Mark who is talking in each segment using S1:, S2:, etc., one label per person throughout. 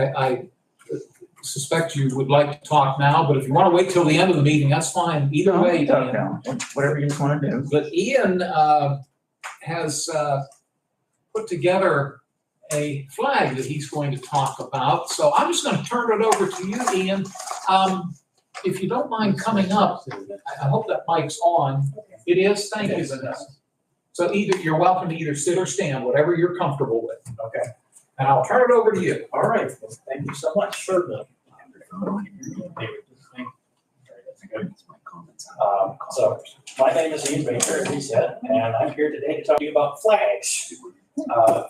S1: I suspect you would like to talk now, but if you want to wait till the end of the meeting, that's fine. Either way, Ian.
S2: Whatever you just want to do.
S1: But Ian has put together a flag that he's going to talk about. So I'm just going to turn it over to you, Ian. If you don't mind coming up, I hope that mic's on. It is. Thank you, Vanessa. So you're welcome to either sit or stand, whatever you're comfortable with. Okay. And I'll turn it over to you.
S2: All right. Thank you so much. Sure. So my name is Ian Baker, as he said, and I'm here today to talk to you about flags.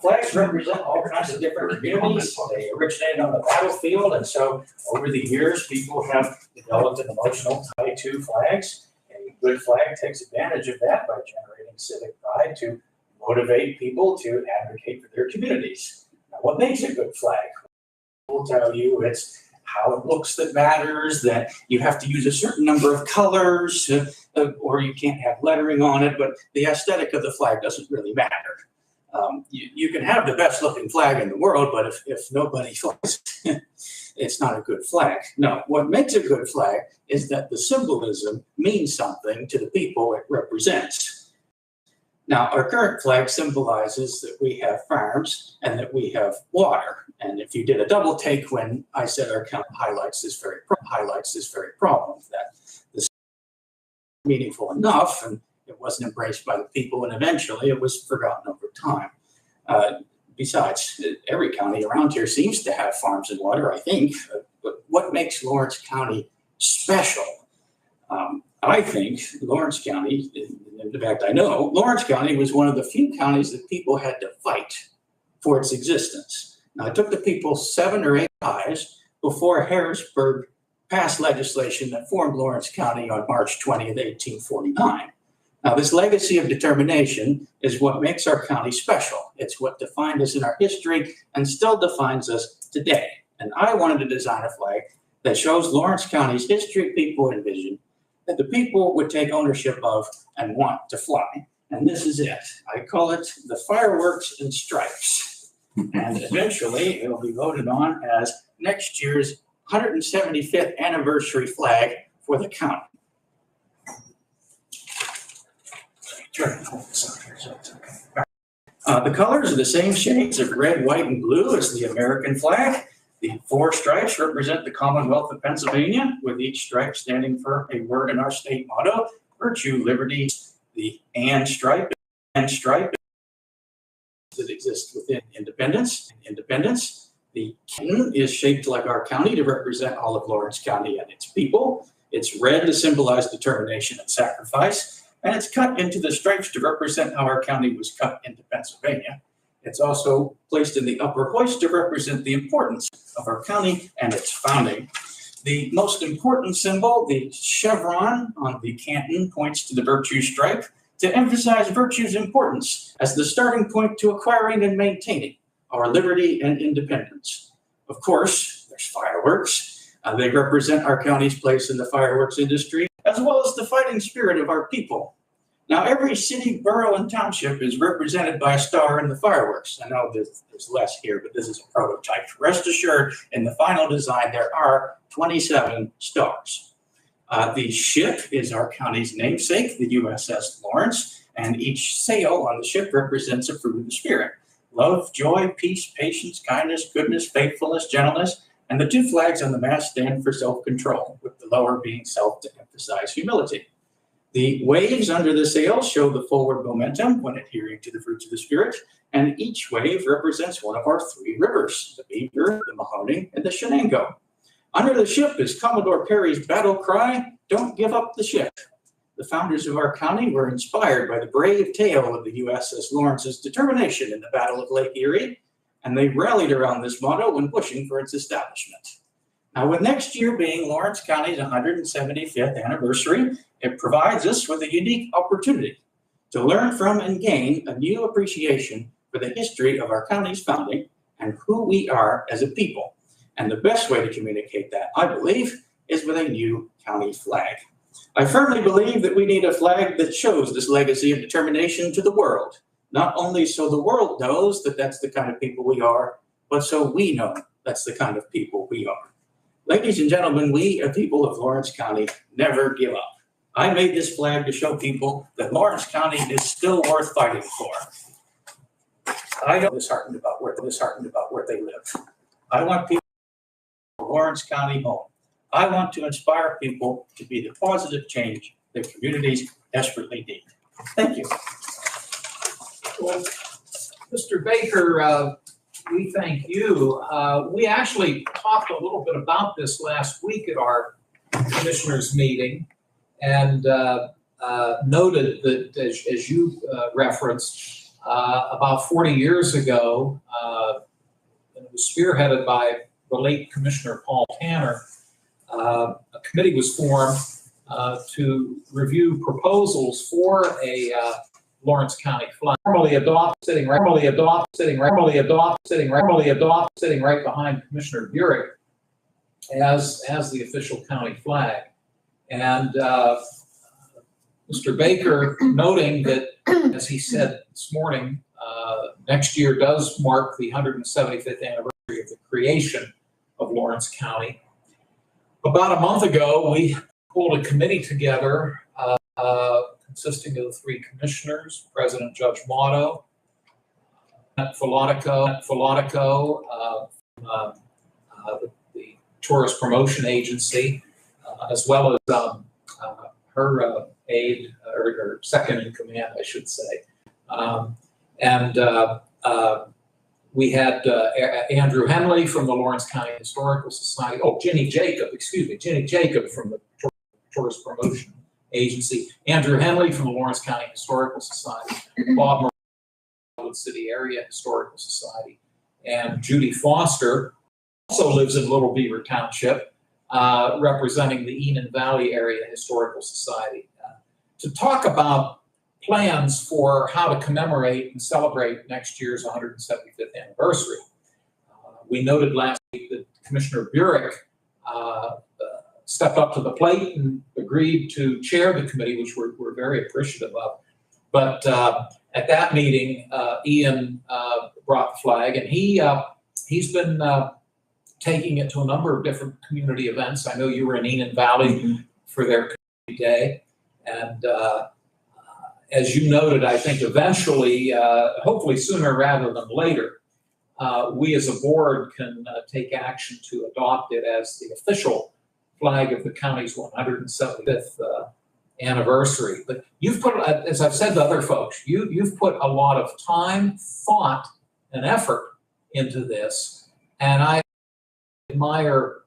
S2: Flags represent all kinds of different communities. They originated on the battlefield, and so over the years, people have developed an emotional tie to flags. A good flag takes advantage of that by generating civic pride to motivate people to advocate for their communities. Now, what makes a good flag? We'll tell you it's how it looks that matters, that you have to use a certain number of colors, or you can't have lettering on it, but the aesthetic of the flag doesn't really matter. You can have the best looking flag in the world, but if nobody flies, it's not a good flag. No, what makes a good flag is that the symbolism means something to the people it represents. Now, our current flag symbolizes that we have farms and that we have water. And if you did a double take when I said our county highlights this very problem, that this is meaningful enough and it wasn't embraced by the people, and eventually it was forgotten over time. Besides, every county around here seems to have farms and water, I think. But what makes Lawrence County special? I think Lawrence County, in fact, I know Lawrence County was one of the few counties that people had to fight for its existence. Now, it took the people 7 or 8 tries before Harrisburg passed legislation that formed Lawrence County on March 20th, 1849. Now, this legacy of determination is what makes our county special. It's what defined us in our history and still defines us today. And I wanted to design a flag that shows Lawrence County's history, people, and vision that the people would take ownership of and want to fly. And this is it. I call it the Fireworks and Stripes. And eventually it will be voted on as next year's 175th anniversary flag for the county. The colors are the same shades of red, white, and blue as the American flag. The 4 stripes represent the Commonwealth of Pennsylvania, with each stripe standing for a word in our state motto: virtue, liberty. The and stripe that exists within independence. The canton is shaped like our county to represent all of Lawrence County and its people. It's red to symbolize determination and sacrifice, and it's cut into the stripes to represent how our county was cut into Pennsylvania. It's also placed in the upper hoist to represent the importance of our county and its founding. The most important symbol, the chevron on the canton, points to the virtue stripe to emphasize virtue's importance as the starting point to acquiring and maintaining our liberty and independence. Of course, there's fireworks. They represent our county's place in the fireworks industry, as well as the fighting spirit of our people. Now, every city, borough, and township is represented by a star in the fireworks. I know there's less here, but this is a prototype. Rest assured, in the final design, there are 27 stars. The ship is our county's namesake, the USS Lawrence, and each sail on the ship represents a fruit of the spirit: love, joy, peace, patience, kindness, goodness, faithfulness, gentleness. And the 2 flags on the mast stand for self-control, with the lower being self to emphasize humility. The waves under the sail show the forward momentum when adhering to the fruits of the spirit, and each wave represents one of our 3 rivers: the Beaver, the Mahoning, and the Shenango. Under the ship is Commodore Perry's battle cry, "Don't give up the ship." The founders of our county were inspired by the brave tale of the USS Lawrence's determination in the Battle of Lake Erie, and they rallied around this motto when pushing for its establishment. Now, with next year being Lawrence County's 175th anniversary, it provides us with a unique opportunity to learn from and gain a new appreciation for the history of our county's founding and who we are as a people. And the best way to communicate that, I believe, is with a new county flag. I firmly believe that we need a flag that shows this legacy of determination to the world, not only so the world knows that that's the kind of people we are, but so we know That's the kind of people we are. Ladies and gentlemen, we, the people of Lawrence County, never give up. I made this flag to show people that Lawrence County is still worth fighting for. I don't disheartened about where they live. I want people to Lawrence County home. I want to inspire people to be the positive change that communities desperately need. Thank you.
S1: Well, Mr. Baker, we thank you. We actually talked a little bit about this last week at our commissioners meeting, and noted that, as you referenced, about 40 years ago, and it was spearheaded by the late Commissioner Paul Tanner, a committee was formed to review proposals for a Lawrence County flag, formally adopted, sitting right behind Commissioner Burek as the official county flag. And Mr. Baker noting that, as he said this morning, next year does mark the 175th anniversary of the creation of Lawrence County. About a month ago, we pulled a committee together consisting of the three commissioners, President Judge Motto, Filatico, the Tourist Promotion Agency, as well as her aide, or second in command, I should say. We had Andrew Henley from the Lawrence County Historical Society. Oh, Jenny Jacob from the Tourist Promotion Agency. Andrew Henley from the Lawrence County Historical Society. Bob Morales, Wood City Area Historical Society. And Judy Foster also lives in Little Beaver Township, representing the Enon Valley Area Historical Society, to talk about plans for how to commemorate and celebrate next year's 175th anniversary. We noted last week that Commissioner Burek stepped up to the plate and agreed to chair the committee, which we're very appreciative of. But at that meeting, Ian brought the flag, and he's been taking it to a number of different community events. I know you were in Enon Valley for their community day, and as you noted, I think eventually, hopefully sooner rather than later, we as a board can take action to adopt it as the official flag of the county's 175th anniversary. But you've put, as I've said to other folks, you've put a lot of time, thought, and effort into this, and I admire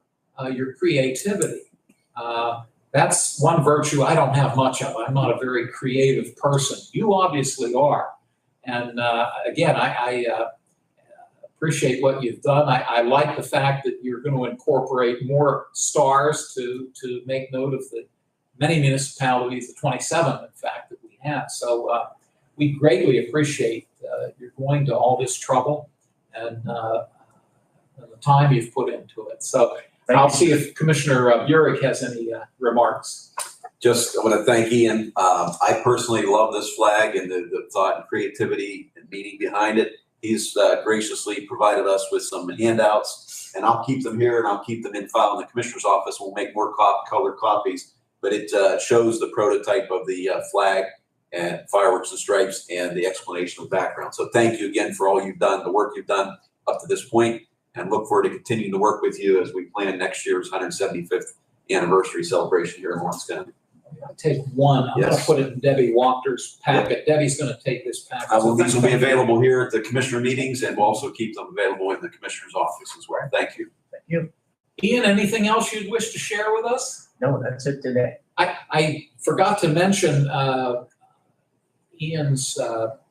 S1: your creativity. That's one virtue I don't have much of. I'm not a very creative person. You obviously are. And again, I appreciate what you've done. I like the fact that you're going to incorporate more stars to make note of the many municipalities, the 27, in fact, that we have. So we greatly appreciate you're going to all this trouble and the time you've put into it. So I'll see if Commissioner Burek has any remarks.
S3: Just, I want to thank Ian. I personally love this flag and the thought and creativity and meaning behind it. He's graciously provided us with some handouts, and I'll keep them here and I'll keep them in file in the Commissioner's office. We'll make more colored copies, but it shows the prototype of the flag and fireworks and stripes and the explanation of background. So thank you again for all you've done, the work you've done up to this point, and look forward to continuing to work with you as we plan next year's 175th anniversary celebration here in Lawrence County.
S1: I'll take one. I'm going to
S3: Yes.
S1: put it in Debbie Walker's packet.
S3: Yeah.
S1: Debbie's going to take this packet.
S3: These will be available here at the commissioner meetings, and we'll also keep them available in the commissioner's office as well. Thank you.
S4: Thank you.
S1: Ian, anything else you'd wish to share with us?
S4: No, that's it today.
S1: I forgot to mention Ian's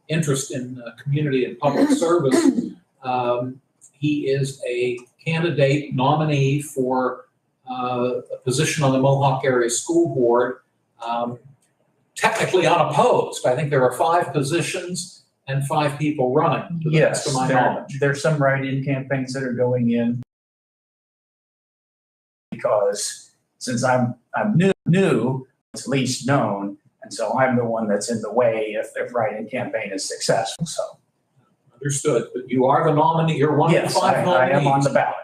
S1: interest in community and public service. He is a candidate nominee for a position on the Mohawk Area School Board, technically unopposed. I think there are 5 positions and 5 people running, to the best of my knowledge.
S4: There's some write-in campaigns that are going in because since I'm new, it's least known, and so I'm the one that's in the way if the write-in campaign is successful. So
S1: Understood, but you are the nominee, you're one of the
S4: Yes,
S1: five
S4: I am on
S1: nominees.
S4: the ballot.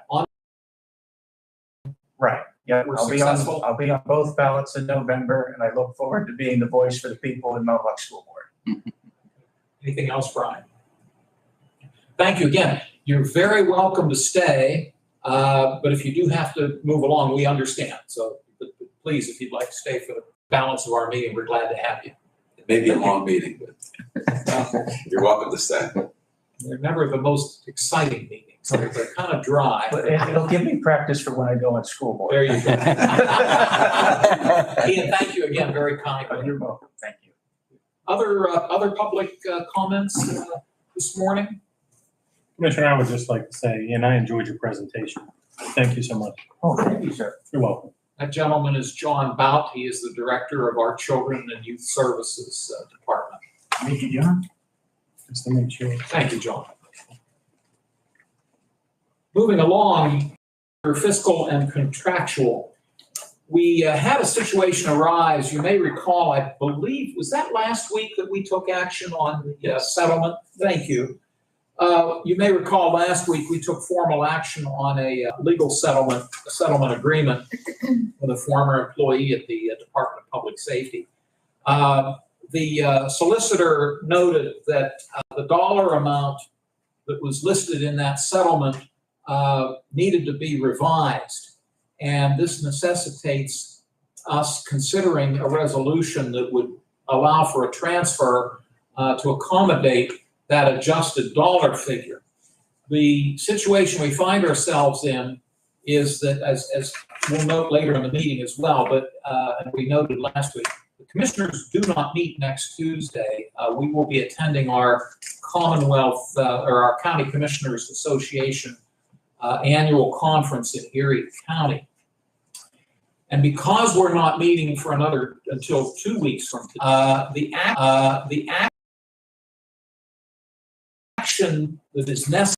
S4: Right, yeah,
S1: We're
S4: I'll be on,
S1: successful.
S4: I'll be on both ballots in November, and I look forward to being the voice for the people in Mohawk School Board.
S1: Anything else, Brian? Thank you again. You're very welcome to stay, but if you do have to move along, we understand. So but please, if you'd like to stay for the balance of our meeting, we're glad to have you.
S3: It may be a long meeting, but you're welcome to stay.
S1: They're never the most exciting meetings. They're kind of dry.
S4: But it'll give me practice for when I go on school board.
S1: There you go. Ian, thank you again very kindly.
S4: You're welcome, thank you.
S1: Other public comments this morning?
S5: Commissioner, I would just like to say, and I enjoyed your presentation. Thank you so much.
S4: Oh, thank you, sir.
S5: You're welcome.
S1: That gentleman is John Bout. He is the Director of our Children and Youth Services Department.
S4: Thank you, John.
S5: Just to make sure.
S1: Thank you, John. Moving along, for fiscal and contractual, we had a situation arise. You may recall, I believe, was that last week that we took action on the settlement? Thank you. You may recall last week we took formal action on a legal settlement agreement with a former employee at the Department of Public Safety. The solicitor noted that the dollar amount that was listed in that settlement needed to be revised, and this necessitates us considering a resolution that would allow for a transfer to accommodate that adjusted dollar figure. The situation we find ourselves in is that, as we'll note later in the meeting as well, but and we noted last week, the commissioners do not meet next Tuesday. We will be attending our Commonwealth or our County Commissioners Association annual conference in Erie County. And because we're not meeting for until 2 weeks from today, the action that is necessary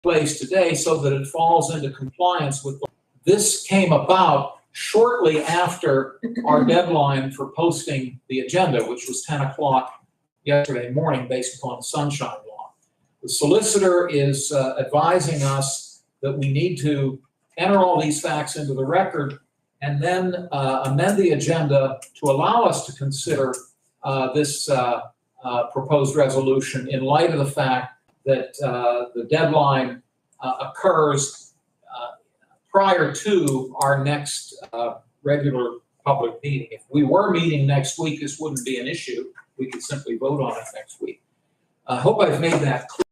S1: place today so that it falls into compliance with this came about shortly after our deadline for posting the agenda, which was 10 o'clock yesterday morning based upon the sunshine law. The solicitor is advising us that we need to enter all these facts into the record and then amend the agenda to allow us to consider this proposed resolution in light of the fact that the deadline occurs prior to our next regular public meeting. If we were meeting next week, this wouldn't be an issue. We could simply vote on it next week. I hope I've made that clear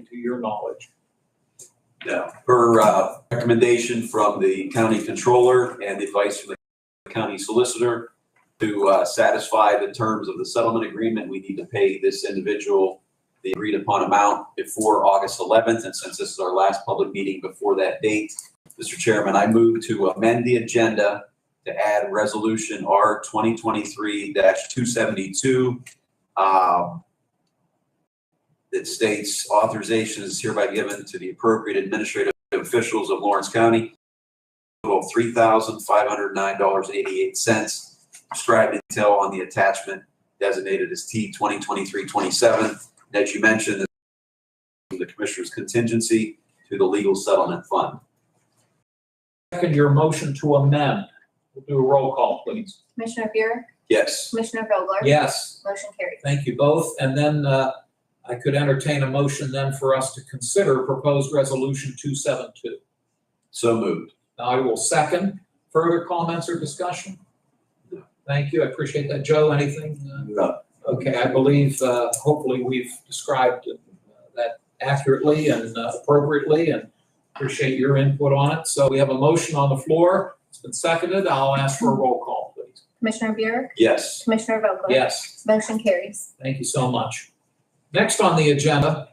S1: to your knowledge.
S3: Yeah, per recommendation from the county controller and the advice from the county solicitor, to satisfy the terms of the settlement agreement, we need to pay this individual the agreed upon amount before August 11th. And since this is our last public meeting before that date, Mr. Chairman, I move to amend the agenda to add resolution R 2023-272. That states authorization is hereby given to the appropriate administrative officials of Lawrence County, total of $3,509.88. Described in detail on the attachment designated as T 2023-27. As you mentioned, the Commissioner's contingency to the legal settlement fund.
S1: Second, your motion to amend. We'll do a roll call, please.
S6: Commissioner Buick,
S3: Yes.
S6: Commissioner Vogler?
S1: Yes.
S6: Motion carries.
S1: Thank you both. And then I could entertain a motion then for us to consider proposed resolution 272.
S3: So moved.
S1: Now I will second. Further comments or discussion? Thank you. I appreciate that. Joe, anything?
S3: No.
S1: Okay, I believe hopefully we've described that accurately and appropriately, and appreciate your input on it. So we have a motion on the floor. It's been seconded. I'll ask for a roll call, please.
S6: Commissioner Buick,
S3: Yes.
S6: Commissioner Vogler?
S1: Yes.
S6: Motion carries.
S1: Thank you so much. Next on the agenda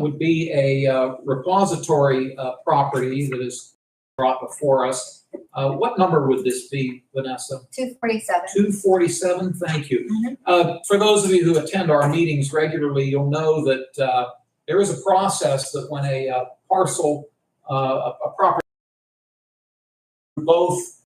S1: would be a repository property that is brought before us. What number would this be, Vanessa?
S6: 247.
S1: 247, thank you. For those of you who attend our meetings regularly, you'll know that there is a process that when a parcel, a property, both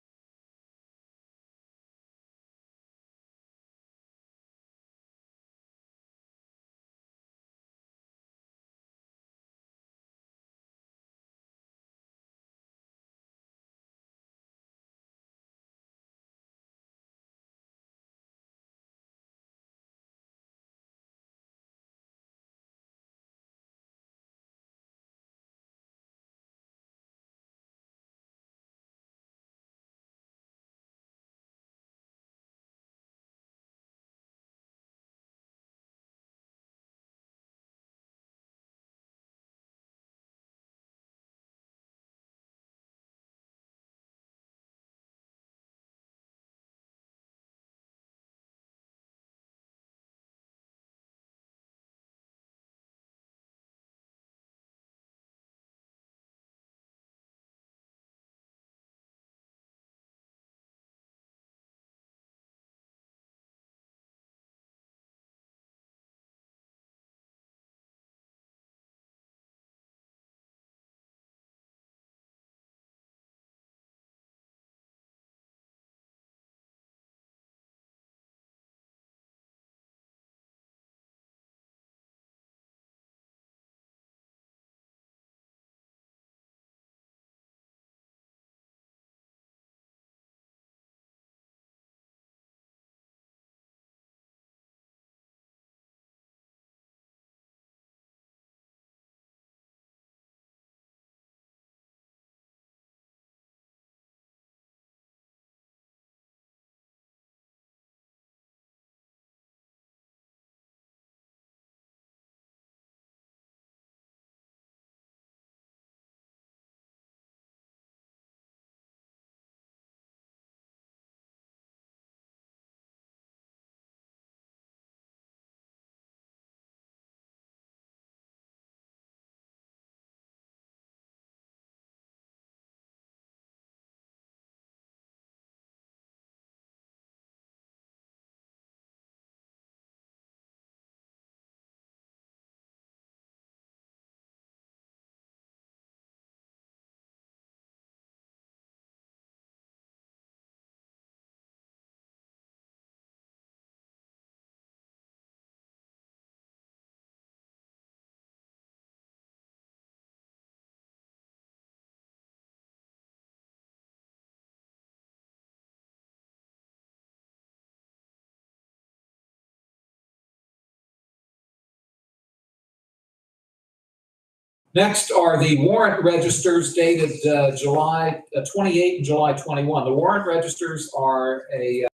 S1: Next are the warrant registers dated July 28 and July 21. The warrant registers are they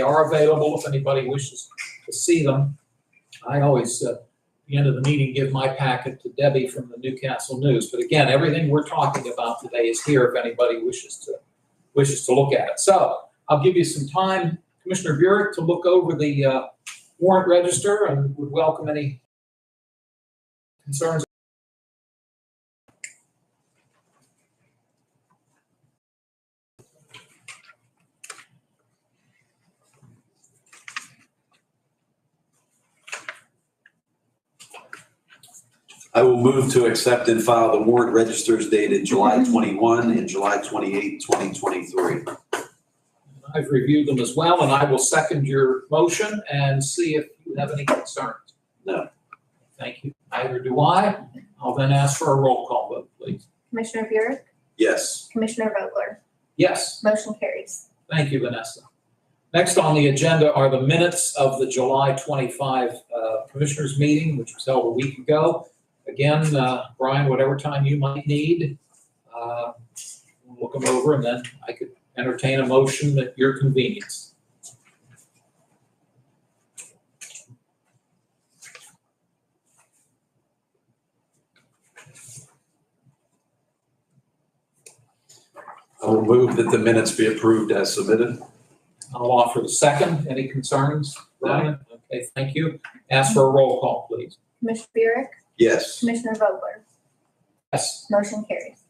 S1: are available if anybody wishes to see them. I always, at the end of the meeting, give my packet to Debbie from the Newcastle News. But again, everything we're talking about today is here if anybody wishes to look at it. So I'll give you some time, Commissioner Burek, to look over the warrant register and would welcome any concerns.
S3: I will move to accept and file the warrant registers dated July 21 and July 28, 2023.
S1: I've reviewed them as well, and I will second your motion and see if you have any concerns.
S3: No.
S1: Thank you. Neither do I. I'll then ask for a roll call vote, please.
S6: Commissioner Burek,
S3: Yes.
S6: Commissioner Vogler,
S1: Yes.
S6: motion carries.
S1: Thank you, Vanessa. Next on the agenda are the minutes of the July 25 Commissioners meeting, which was held a week ago. Again, Brian, whatever time you might need, we'll look them over and then I could entertain a motion at your convenience.
S3: I will move that the minutes be approved as submitted.
S1: I'll offer the second. Any concerns, Brian? Okay, thank you. Ask for a roll call, please.
S6: Commissioner Burek,
S3: Yes.
S6: Commissioner Vogler,
S1: Yes.
S6: motion carries.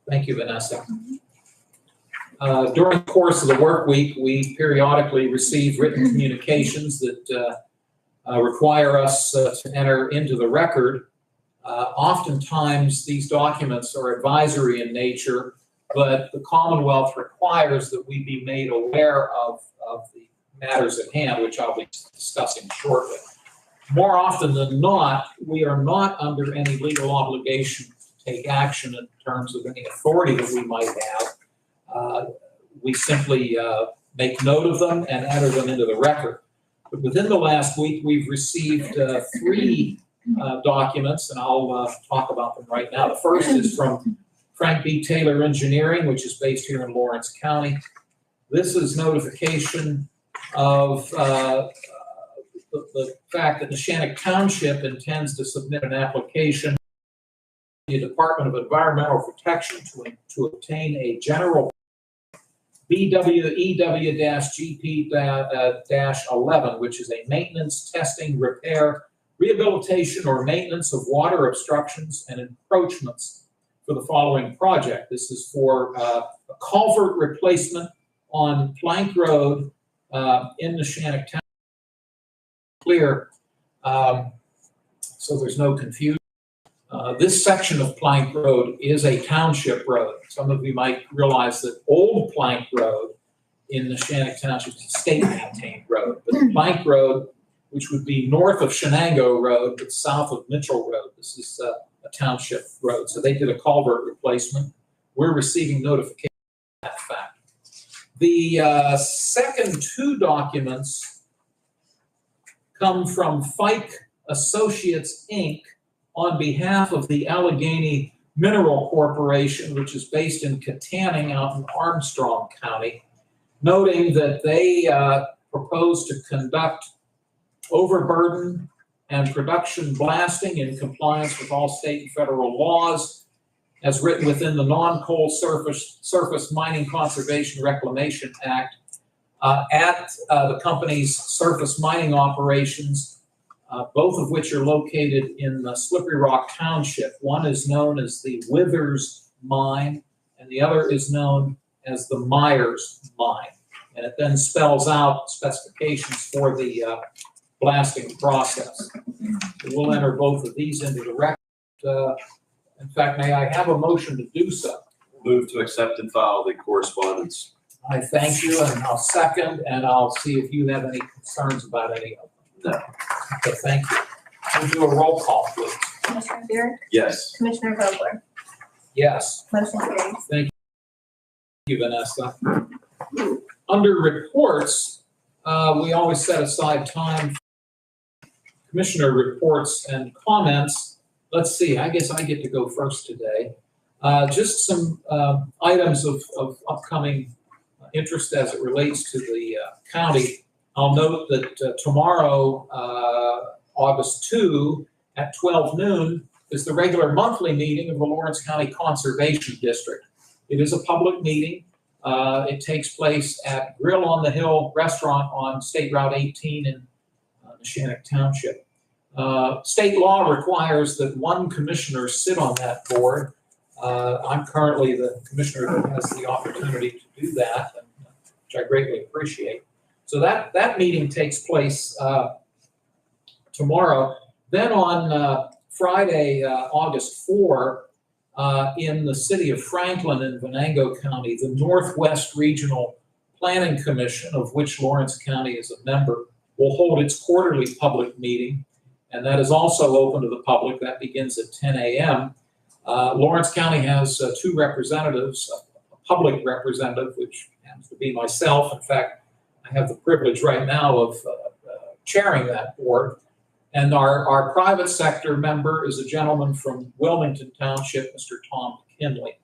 S1: Thank you, Vanessa. During the course of the work week, we periodically receive written communications that require us to enter into the record. Oftentimes, these documents are advisory in nature, but the Commonwealth requires that we be made aware of the matters at hand, which I'll be discussing shortly. More often than not, we are not under any legal obligation to take action in terms of any authority that we might have. We simply make note of them and enter them into the record. But within the last week, we've received 3 documents, and I'll talk about them right now. The first is from Frank B. Taylor Engineering, which is based here in Lawrence County. This is notification of the fact that Neshannock Township intends to submit an application to the Department of Environmental Protection to obtain a general BWEW-GP-11, which is a maintenance, testing, repair, rehabilitation, or maintenance of water obstructions and encroachments for the following project. This is for a culvert replacement on Plank Road in Neshannock Township. Clear, so there's no confusion. This section of Plank Road is a township road. Some of you might realize that Old Plank Road in Neshannock Township is a state-maintained road. But the Plank Road, which would be north of Shenango Road, but south of Mitchell Road, this is a township road. So they did a culvert replacement. We're receiving notification of that fact. The second 2 documents come from Fike Associates, Inc., on behalf of the Allegheny Mineral Corporation, which is based in Katanning out in Armstrong County, noting that they propose to conduct overburden and production blasting in compliance with all state and federal laws as written within the Non-Coal Surface Mining Conservation Reclamation Act at the company's surface mining operations, both of which are located in Slippery Rock Township. One is known as the Withers Mine, and the other is known as the Myers Mine. And it then spells out specifications for the blasting process. We'll enter both of these into the record. In fact, may I have a motion to do so?
S3: Move to accept and file the correspondence.
S1: I thank you, and I'll second, and I'll see if you have any concerns about any of them.
S3: No.
S1: Okay, thank you. We'll do a roll call, please.
S6: Commissioner Burek,
S3: Yes.
S6: Commissioner Vogler,
S1: Yes.
S6: Motion carries.
S1: Thank you, Vanessa. Under reports, we always set aside time for commissioner reports and comments. Let's see, I guess I get to go first today. Just some items of upcoming interest as it relates to the county. I'll note that tomorrow, August 2 at 12 noon is the regular monthly meeting of the Lawrence County Conservation District. It is a public meeting. It takes place at Grill on the Hill Restaurant on State Route 18 in Neshannock Township. State law requires that one commissioner sit on that board. I'm currently the commissioner that has the opportunity to do that, which I greatly appreciate. So that meeting takes place tomorrow. Then on Friday, August 4, in the city of Franklin in Venango County, the Northwest Regional Planning Commission, of which Lawrence County is a member, will hold its quarterly public meeting, and that is also open to the public. That begins at 10 a.m. Lawrence County has two representatives, a public representative, which happens to be myself. In fact, I have the privilege right now of chairing that board. And our private sector member is a gentleman from Wilmington Township, Mr. Tom McKinley.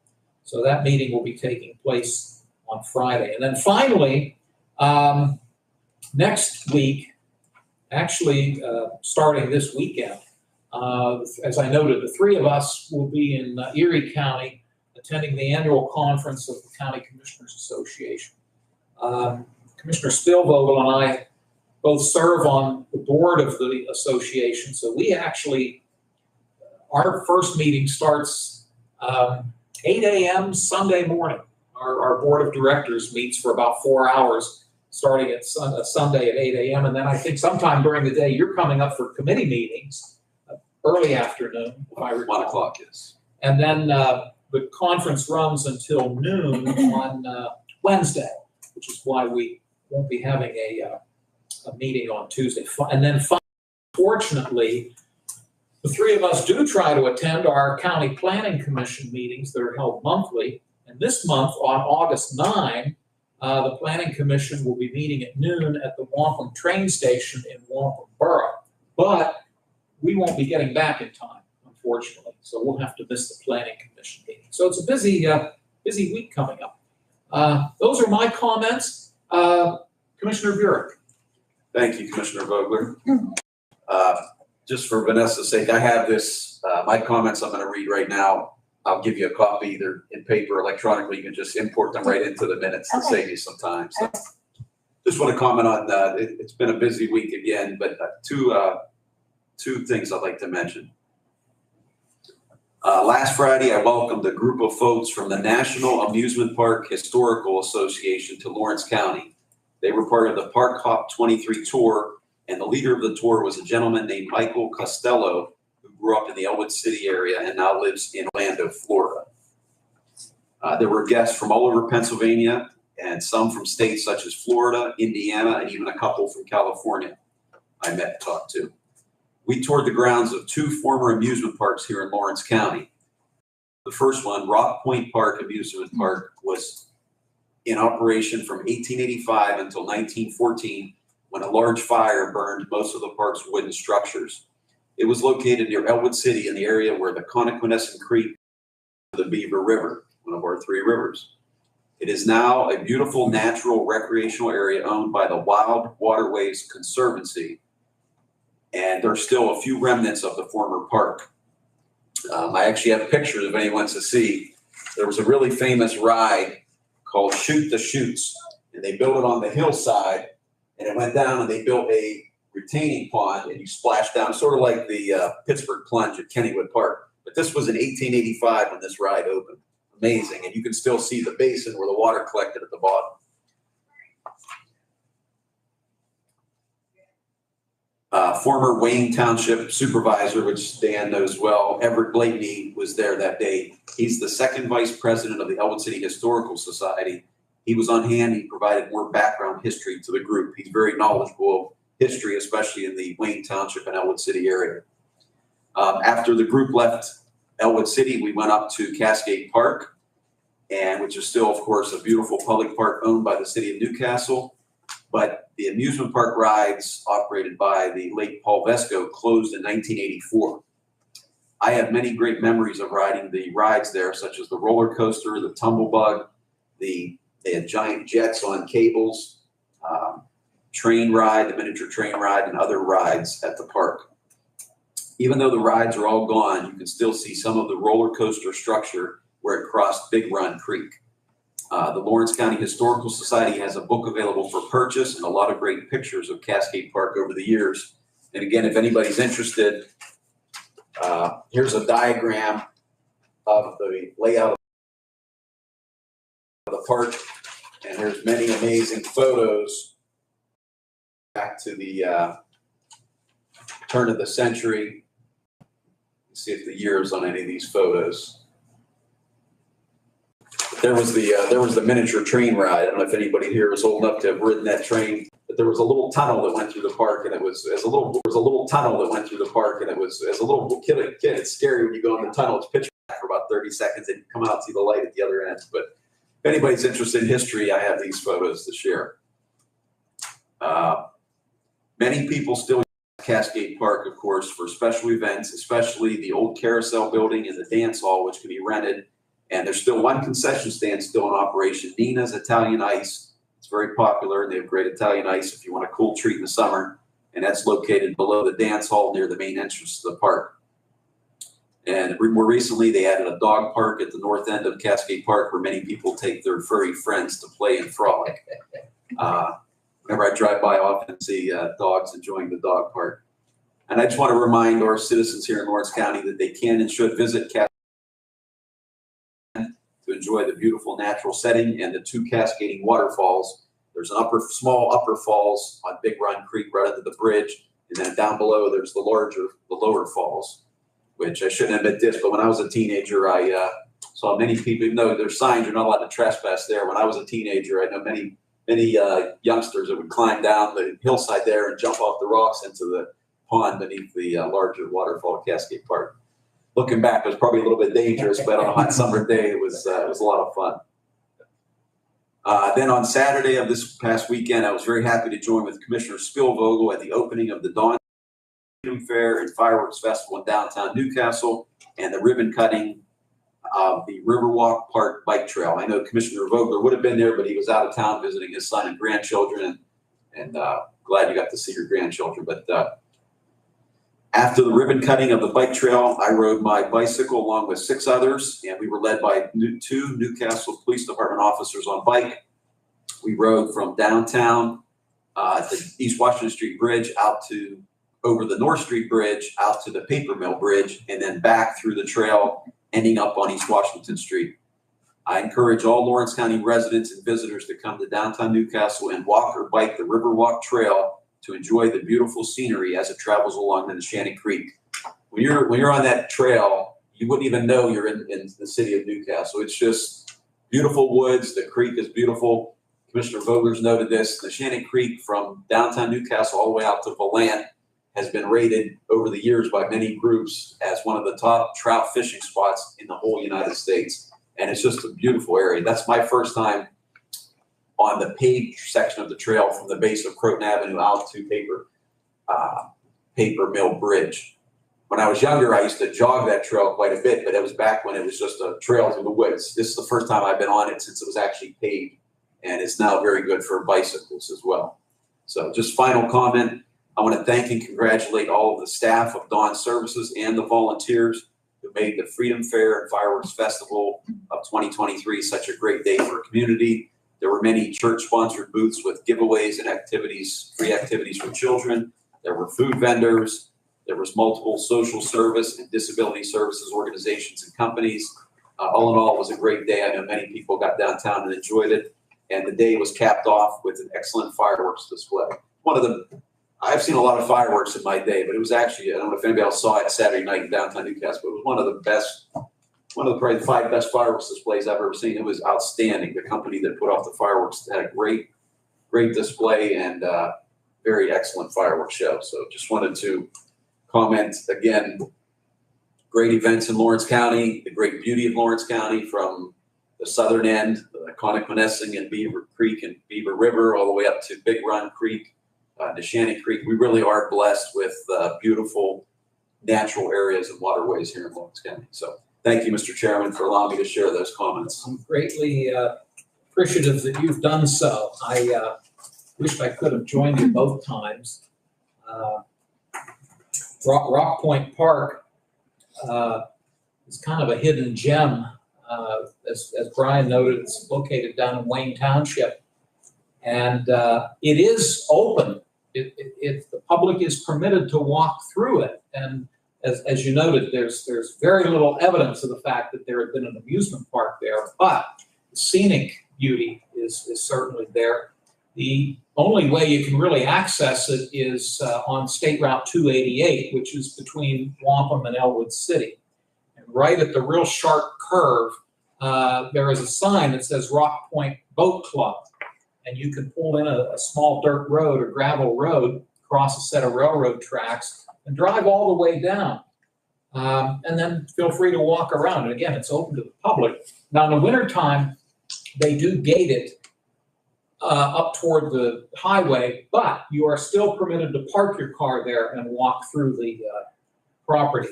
S1: So that meeting will be taking place on Friday. And then finally, next week, actually starting this weekend, as I noted, the three of us will be in Erie County attending the annual conference of the County Commissioners Association. Commissioner Spillvogel and I both serve on the board of the association, so we actually, our first meeting starts 8 a.m. Sunday morning. Our board of directors meets for about 4 hours, starting at Sunday at 8 a.m. And then I think sometime during the day, you're coming up for committee meetings, early afternoon, if I recall.
S3: 1 o'clock, yes.
S1: And then the conference runs until noon on Wednesday, which is why we won't be having a meeting on Tuesday. And then fortunately, the three of us do try to attend our county planning commission meetings that are held monthly. And this month on August 9, the planning commission will be meeting at noon at the Wampum train station in Wampum Borough. But we won't be getting back in time, unfortunately. So we'll have to miss the planning commission meeting. So it's a busy week coming up. Those are my comments. Commissioner Burek.
S3: Thank you, Commissioner Vogler. Just for Vanessa's sake, I have this, my comments I'm going to read right now. I'll give you a copy either in paper or electronically. You can just import them right into the minutes to save you some time. So just want to comment on it's been a busy week again, but two things I'd like to mention. Last Friday, I welcomed a group of folks from the National Amusement Park Historical Association to Lawrence County. They were part of the Park Hop 23 tour, and the leader of the tour was a gentleman named Michael Costello, who grew up in the Elwood City area and now lives in Orlando, Florida. There were guests from all over Pennsylvania and some from states such as Florida, Indiana, and even a couple from California I met and talked to. We toured the grounds of two former amusement parks here in Lawrence County. The first one, Rock Point Park Amusement Park, was in operation from 1885 until 1914, when a large fire burned most of the park's wooden structures. It was located near Elwood City in the area where the Connoquenessing Creek, the Beaver River, one of our three rivers. It is now a beautiful natural recreational area owned by the Wild Waterways Conservancy, and there's still a few remnants of the former park. I actually have pictures if anyone wants to see. There was a really famous ride called Shoot the Chutes, and they built it on the hillside, and it went down and they built a retaining pond, and you splash down, sort of like the Pittsburgh Plunge at Kennywood Park. But this was in 1885 when this ride opened. Amazing, and you can still see the basin where the water collected at the bottom. Former Wayne Township Supervisor, which Dan knows well, Everett Blakeney, was there that day. He's the second vice president of the Elwood City Historical Society. He was on hand. He provided more background history to the group. He's very knowledgeable of history, especially in the Wayne Township and Elwood City area. After the group left Elwood City, we went up to Cascade Park, and which is still, of course, a beautiful public park owned by the city of Newcastle. But the amusement park rides operated by the late Paul Vesco closed in 1984. I have many great memories of riding the rides there, such as the roller coaster, the tumblebug, they had giant jets on cables, train ride, the miniature train ride, and other rides at the park. Even though the rides are all gone, you can still see some of the roller coaster structure where it crossed Big Run Creek. The Lawrence County Historical Society has a book available for purchase and a lot of great pictures of Cascade Park over the years. And again, if anybody's interested, here's a diagram of the layout of the park, and there's many amazing photos back to the turn of the century. Let's see if the year is on any of these photos. There was the miniature train ride. I don't know if anybody here was old enough to have ridden that train, but there was a little tunnel that went through the park, and it was as a little tunnel that went through the park, and it was as a little kid. It's scary when you go in the tunnel. It's pitch black for about 30 seconds, and you come out and see the light at the other end. But if anybody's interested in history, I have these photos to share. Many people still use Cascade Park, of course, for special events, especially the old carousel building and the dance hall, which can be rented. And there's still one concession stand still in operation, Nina's Italian Ice. It's very popular. They have great Italian ice if you want a cool treat in the summer. And that's located below the dance hall near the main entrance to the park. And more recently, they added a dog park at the north end of Cascade Park where many people take their furry friends to play and frolic. Whenever I drive by, I often see dogs enjoying the dog park. And I just want to remind our citizens here in Lawrence County that they can and should visit Cascade to enjoy the beautiful natural setting and the two cascading waterfalls. There's an small upper falls on Big Run Creek right under the bridge, and then down below there's the lower falls, which I shouldn't admit this, but when I was a teenager, I saw many people, even though there's signs you're not allowed to trespass there. When I was a teenager, I know many youngsters that would climb down the hillside there and jump off the rocks into the pond beneath the larger waterfall at Cascade Park. Looking back, it was probably a little bit dangerous, but on a hot summer day, it was a lot of fun. Then on Saturday of this past weekend, I was very happy to join with Commissioner Spielvogel at the opening of the Dawn Freedom Fair and Fireworks Festival in downtown Newcastle and the ribbon cutting of the Riverwalk Park Bike Trail. I know Commissioner Vogler would have been there, but he was out of town visiting his son and grandchildren, and glad you got to see your grandchildren. But after the ribbon cutting of the bike trail, I rode my bicycle along with 6 others, and we were led by 2 Newcastle Police Department officers on bike. We rode from downtown to East Washington Street Bridge out to over the North Street Bridge out to the Paper Mill Bridge, and then back through the trail, ending up on East Washington Street. I encourage all Lawrence County residents and visitors to come to downtown Newcastle and walk or bike the Riverwalk Trail to enjoy the beautiful scenery as it travels along the Neshannock Creek. When you're on that trail, you wouldn't even know you're in the city of Newcastle. It's just beautiful woods. The creek is beautiful. Commissioner Vogler's noted this. The Neshannock Creek from downtown Newcastle all the way out to Valant has been rated over the years by many groups as one of the top trout fishing spots in the whole United States. And it's just a beautiful area. That's my first time on the paved section of the trail from the base of Croton Avenue out to Paper Mill Bridge. When I was younger, I used to jog that trail quite a bit, but it was back when it was just a trail through the woods. This is the first time I've been on it since it was actually paved, and it's now very good for bicycles as well. So just final comment, I want to thank and congratulate all of the staff of Dawn Services and the volunteers who made the Freedom Fair and Fireworks Festival of 2023 such a great day for our community. There were many church-sponsored booths with giveaways and activities, free activities for children. There were food vendors. There was multiple social service and disability services organizations and companies. All in all, it was a great day. I know many people got downtown and enjoyed it. And the day was capped off with an excellent fireworks display. I've seen a lot of fireworks in my day, but it was actually, I don't know if anybody else saw it Saturday night in downtown Newcastle, but it was one of probably the 5 best fireworks displays I've ever seen. It was outstanding. The company that put off the fireworks had a great display and very excellent fireworks show. So just wanted to comment again, great events in Lawrence County, the great beauty of Lawrence County from the southern end, Connoquenessing and Beaver Creek and Beaver River, all the way up to Big Run Creek, Neshannock Creek. We really are blessed with beautiful natural areas and waterways here in Lawrence County. So thank you, Mr. Chairman, for allowing me to share those comments.
S1: I'm greatly appreciative that you've done so. I wished I could have joined you both times. Rock Point Park is kind of a hidden gem. As Brian noted, it's located down in Wayne Township, and it is open. If the public is permitted to walk through it, and as you noted, there's very little evidence of the fact that there had been an amusement park there, but the scenic beauty is certainly there. The only way you can really access it is on State Route 288, which is between Wampum and Elwood City. And right at the real sharp curve, there is a sign that says Rock Point Boat Club. And you can pull in a small dirt road or gravel road, cross a set of railroad tracks, and drive all the way down. And then feel free to walk around. And again, it's open to the public. Now, in the wintertime, they do gate it up toward the highway, but you are still permitted to park your car there and walk through the property.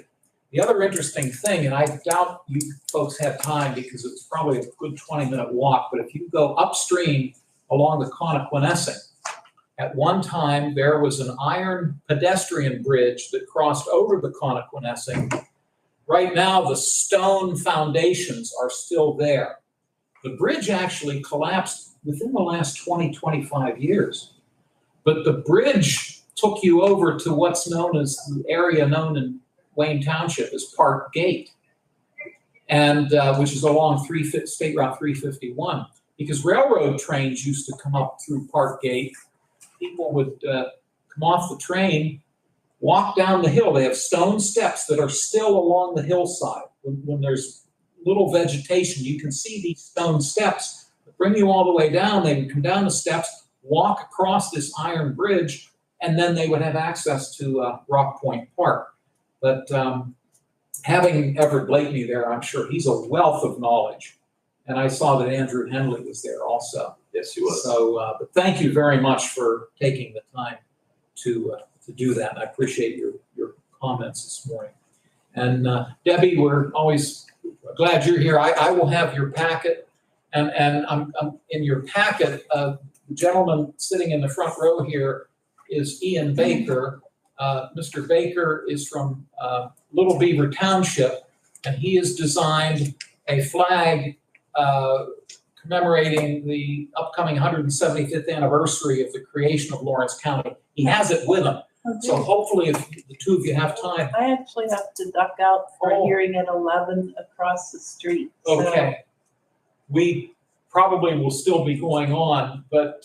S1: The other interesting thing, and I doubt you folks have time because it's probably a good 20-minute walk, but if you go upstream along the Connoquenessing, at one time there was an iron pedestrian bridge that crossed over the Connoquenessing. Right now, the stone foundations are still there. The bridge actually collapsed within the last 20, 25 years. But the bridge took you over to what's known as the area known in Wayne Township as Park Gate, and which is along State Route 351. Because railroad trains used to come up through Park Gate. People would come off the train, walk down the hill. They have stone steps that are still along the hillside. When there's little vegetation, you can see these stone steps that bring you all the way down. They would come down the steps, walk across this iron bridge, and then they would have access to Rock Point Park. But having Everett Blakeney there, I'm sure he's a wealth of knowledge. And I saw that Andrew Henley was there also.
S3: Yes, he was.
S1: So, but thank you very much for taking the time to do that. I appreciate your comments this morning. And Debbie, we're always glad you're here. I will have your packet, and I'm in your packet. The gentleman sitting in the front row here is Ian Baker. Mr. Baker is from Little Beaver Township, and he has designed a flag commemorating the upcoming 175th anniversary of the creation of Lawrence County. He has it with him. So hopefully if the two of you have time.
S7: I actually have to duck out for a hearing at 11 across the street.
S1: Okay. We probably will still be going on, but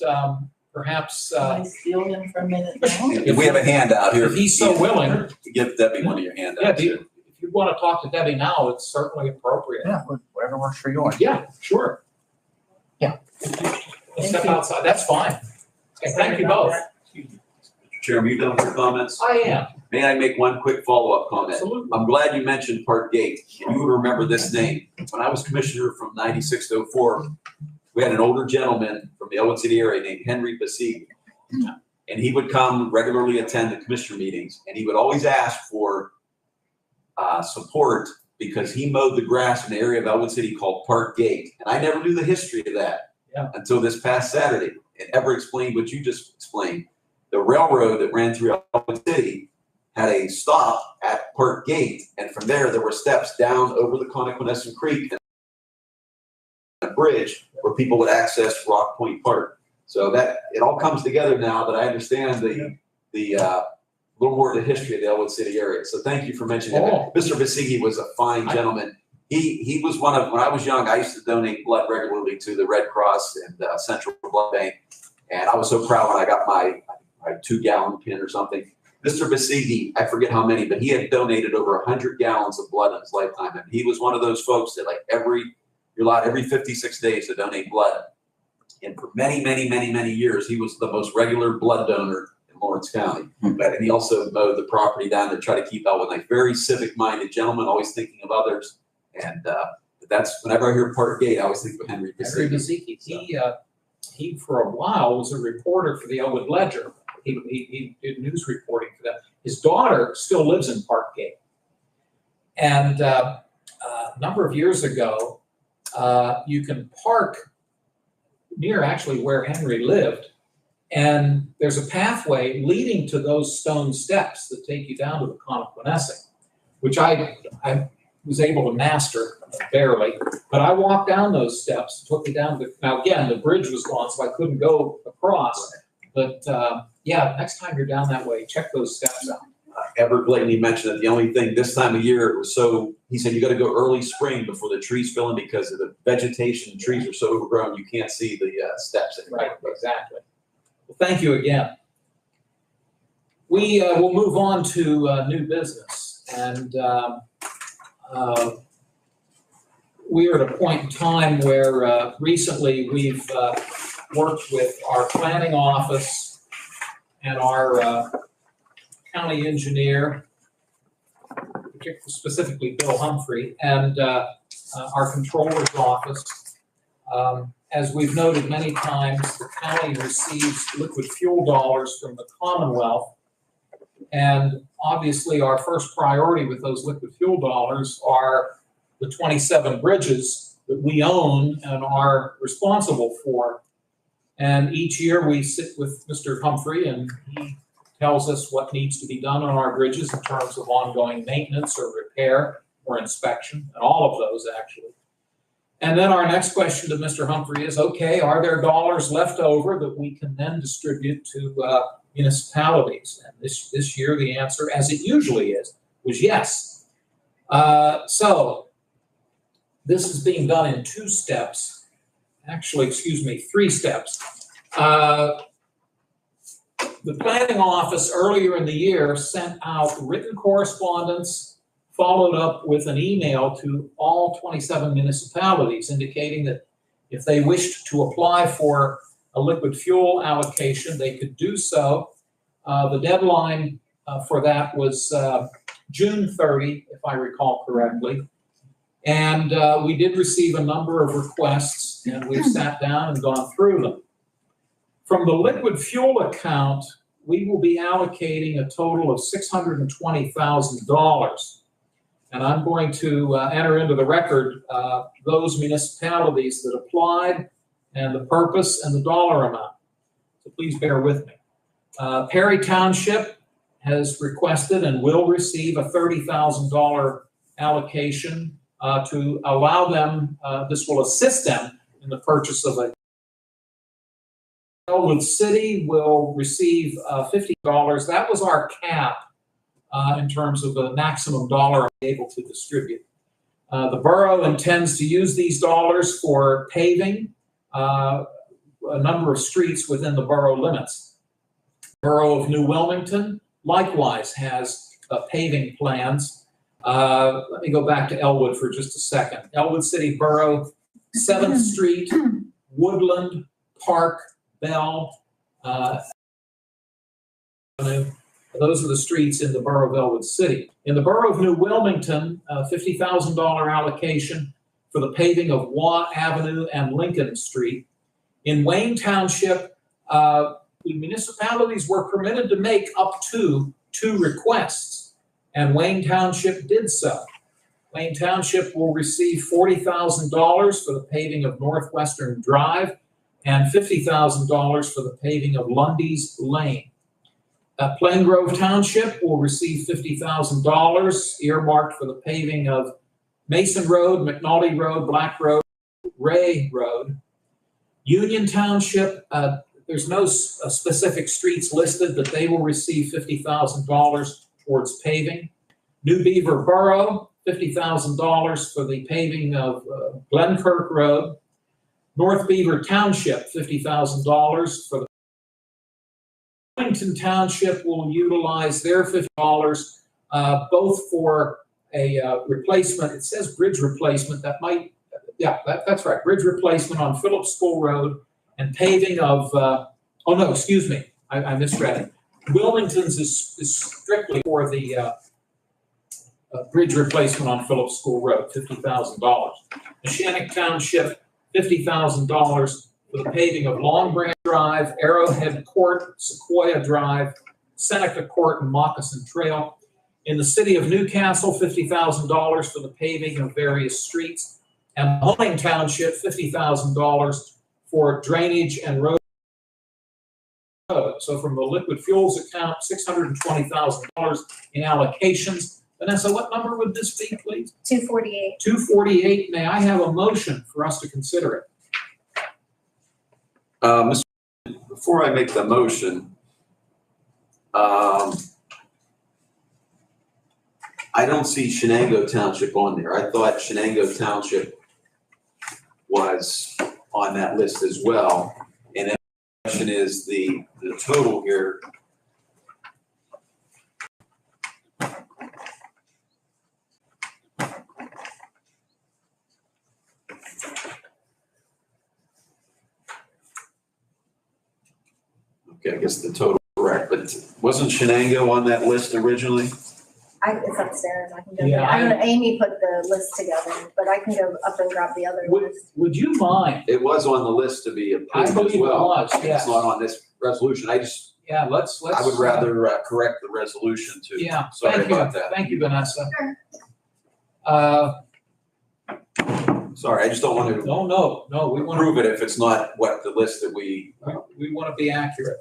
S1: perhaps.
S7: Can I steal him for a minute now?
S3: If we have a handout here.
S1: If he's so willing.
S3: Give Debbie one of your handouts.
S1: Yeah, if you want to talk to Debbie now, it's certainly appropriate.
S4: Yeah, whatever works for you.
S1: Yeah, sure.
S4: Yeah.
S1: Step outside, that's fine. Okay, thank you both.
S3: Mr. Chairman, you done with your comments?
S1: I am,
S3: May I make one quick follow-up comment?
S1: absolutely.
S3: I'm glad you mentioned Park Gate. You would remember this name. When I was commissioner from 96 to 04, we had an older gentleman from the Elwood City area named Henry Basig. And he would come regularly attend the commissioner meetings, and he would always ask for support because he mowed the grass in an area of Elwood City called Park Gate. And I never knew the history of that until this past Saturday. And ever explained what you just explained. The railroad that ran through Elwood City had a stop at Park Gate, and from there were steps down over the Connoquenessing Creek and a bridge where people would access Rock Point Park. So that it all comes together now that I understand the little more of the history of the Elwood City area. So thank you for mentioning that. Mr. Basigi was a fine gentleman. He was one of, when I was young, I used to donate blood regularly to the Red Cross and Central Blood Bank. And I was so proud when I got my 2-gallon pin or something. Mr. Basigi, I forget how many, but he had donated over 100 gallons of blood in his lifetime. And he was one of those folks that you're allowed every 56 days to donate blood. And for many, many, many, many years, he was the most regular blood donor in Lawrence County. And he also mowed the property down to try to keep out with like very civic-minded gentleman, always thinking of others. And that's whenever I hear Park Gate, I always think of Henry
S1: Henry
S3: Basicki.
S1: Basicki. He for a while was a reporter for the Elwood Ledger. He did news reporting for them. His daughter still lives in Park Gate. And a number of years ago, you can park near actually where Henry lived. And there's a pathway leading to those stone steps that take you down to the Connoquenessing, which I was able to master barely. But I walked down those steps, took me down to, now again, the bridge was gone, so I couldn't go across. But yeah, next time you're down that way, check those steps out.
S3: Everglade mentioned that the only thing this time of year it was so, he said you got to go early spring before the trees fill in because of the vegetation, trees are so overgrown you can't see the steps anymore.
S1: Right, exactly. Well, thank you again. We will move on to new business. And we are at a point in time where recently we've worked with our planning office and our county engineer, specifically Bill Humphrey, and our controller's office. As we've noted many times, the county receives liquid fuel dollars from the Commonwealth. And obviously our first priority with those liquid fuel dollars are the 27 bridges that we own and are responsible for. And each year we sit with Mr. Humphrey and he tells us what needs to be done on our bridges in terms of ongoing maintenance or repair or inspection, and all of those actually. And then our next question to Mr. Humphrey is, okay, are there dollars left over that we can then distribute to municipalities? And this year the answer, as it usually is, was yes. So this is being done in 2 steps. Actually, excuse me, 3 steps. The planning office earlier in the year sent out written correspondence, followed up with an email to all 27 municipalities indicating that if they wished to apply for a liquid fuel allocation, they could do so. The deadline for that was June 30, if I recall correctly. And we did receive a number of requests, and we've sat down and gone through them. From the liquid fuel account, we will be allocating a total of $620,000. And I'm going to enter into the record those municipalities that applied and the purpose and the dollar amount. So please bear with me. Perry Township has requested and will receive a $30,000 allocation to allow them, this will assist them in the purchase of a. Elwood City will receive $50. That was our cap in terms of the maximum dollar able to distribute. The borough intends to use these dollars for paving a number of streets within the borough limits. The Borough of New Wilmington likewise has paving plans. Let me go back to Elwood for just a second. Elwood City Borough, 7th Street, Woodland, Park, Bell, those are the streets in the borough of Elwood City. In the borough of New Wilmington, $50,000 allocation for the paving of Waugh Avenue and Lincoln Street. In Wayne Township, the municipalities were permitted to make up to 2 requests, and Wayne Township did so. Wayne Township will receive $40,000 for the paving of Northwestern Drive and $50,000 for the paving of Lundy's Lane. Plain Grove Township will receive $50,000 earmarked for the paving of Mason Road, McNulty Road, Black Road, Ray Road. Union Township, there's no specific streets listed, but they will receive $50,000 towards paving. New Beaver Borough, $50,000 for the paving of Glenkirk Road. North Beaver Township, $50,000 for the. Wellington Township will utilize their $50, both for a replacement. It says bridge replacement. That might, yeah, that's right. Bridge replacement on Phillips School Road and paving of. Oh no, excuse me, I misread it. Wilmington's is strictly for the bridge replacement on Phillips School Road, $50,000. Neshannock Township, $50,000 for the paving of Long Branch Drive, Arrowhead Court, Sequoia Drive, Seneca Court, and Moccasin Trail. In the city of Newcastle, $50,000 for the paving of various streets. And Honing Township, $50,000 for drainage and road. So from the liquid fuels account, $620,000 in allocations. Vanessa, what number would this be, please?
S6: 248.
S1: 248. May I have a motion for us to consider it?
S3: Mr. Before I make the motion, I don't see Shenango Township on there. I thought Shenango Township was on that list as well. And then the question is the total here. Okay, I guess the total correct, but wasn't Shenango on that list originally?
S6: It's upstairs. I can go.
S1: Yeah,
S6: I don't know. Amy put the list together, but I can go up and grab the other list.
S1: Would you mind?
S3: It was on the list to be
S1: I
S3: approved as
S1: believe it
S3: well.
S1: was, yes.
S3: It's not on this resolution.
S1: Yeah, let's.
S3: I would rather correct the resolution too.
S1: Yeah,
S3: Sorry
S1: thank you.
S3: about that.
S1: Thank you, Vanessa.
S6: Sure.
S3: Sorry, I just don't want to
S1: No, we want
S3: approve it if it's not what the list that we.
S1: to be accurate.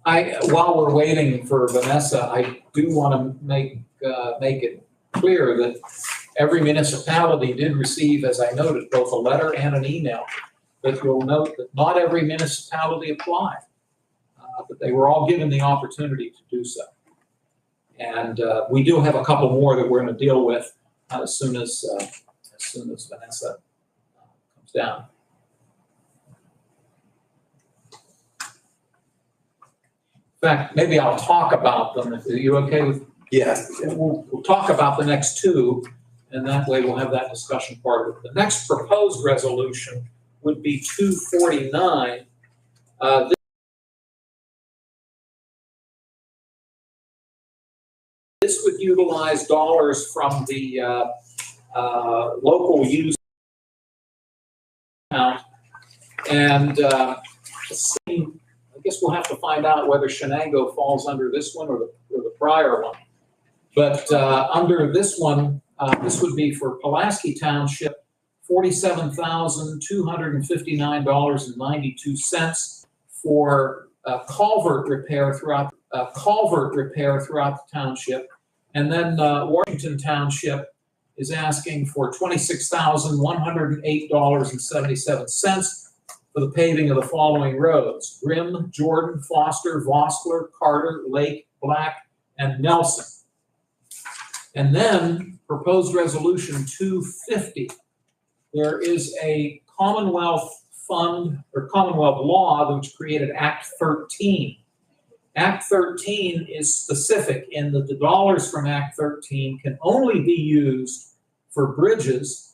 S1: While we're waiting for Vanessa, I do want to make it clear that every municipality did receive, as I noted, both a letter and an email. But you'll note that not every municipality applied, but they were all given the opportunity to do so. And we do have a couple more that we're going to deal with as soon as Vanessa comes down. In fact, maybe I'll talk about them. Are you okay with?
S3: Yeah.
S1: We'll talk about the next two, and that way we'll have that discussion part of it. The next proposed resolution would be 249. This would utilize dollars from the local use account, and I guess we'll have to find out whether Shenango falls under this one or the prior one. But under this one, this would be for Pulaski Township, $47,259.92 for culvert repair throughout the township. And then Washington Township is asking for $26,108.77 for the paving of the following roads: Grimm, Jordan, Foster, Vossler, Carter, Lake, Black, and Nelson. And then proposed resolution 250. There is a Commonwealth fund or Commonwealth law which created Act 13. Act 13 is specific in that the dollars from Act 13 can only be used for bridges,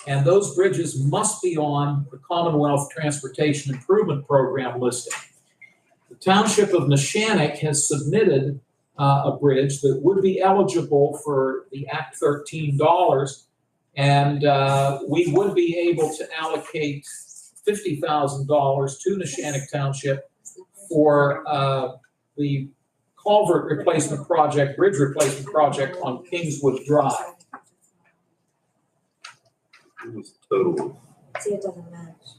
S1: and those bridges must be on the Commonwealth Transportation Improvement Program listing. The Township of Neshannock has submitted a bridge that would be eligible for the Act 13 dollars, and we would be able to allocate $50,000 to Neshannock Township for the culvert replacement project, bridge replacement project on Kingswood Drive.
S3: Total.
S6: See, it doesn't match.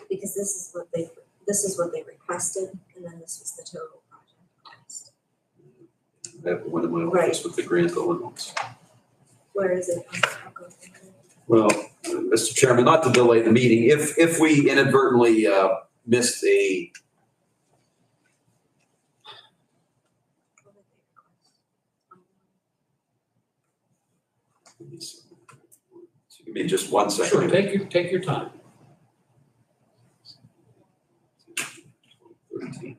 S6: Because this is what they requested, and then this was the total project cost.
S3: I have one in my office with the grant limits.
S6: Where is it? I'll go through it.
S3: Well, Mr. Chairman, not to delay the meeting, if we inadvertently missed a. Give me just 1 second.
S1: Sure, take your time.
S3: 13.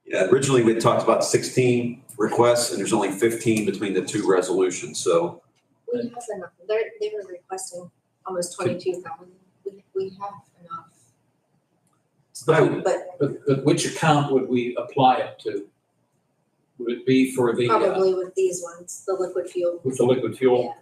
S3: Yeah, originally we had talked about 16 requests, and there's only 15 between the two resolutions, so
S6: We have enough, they were requesting almost 22,000. We have enough.
S1: But which account would we apply it to? Would it be for the,
S6: Probably with these ones, the liquid fuel.
S1: with the liquid fuel?
S6: Yeah.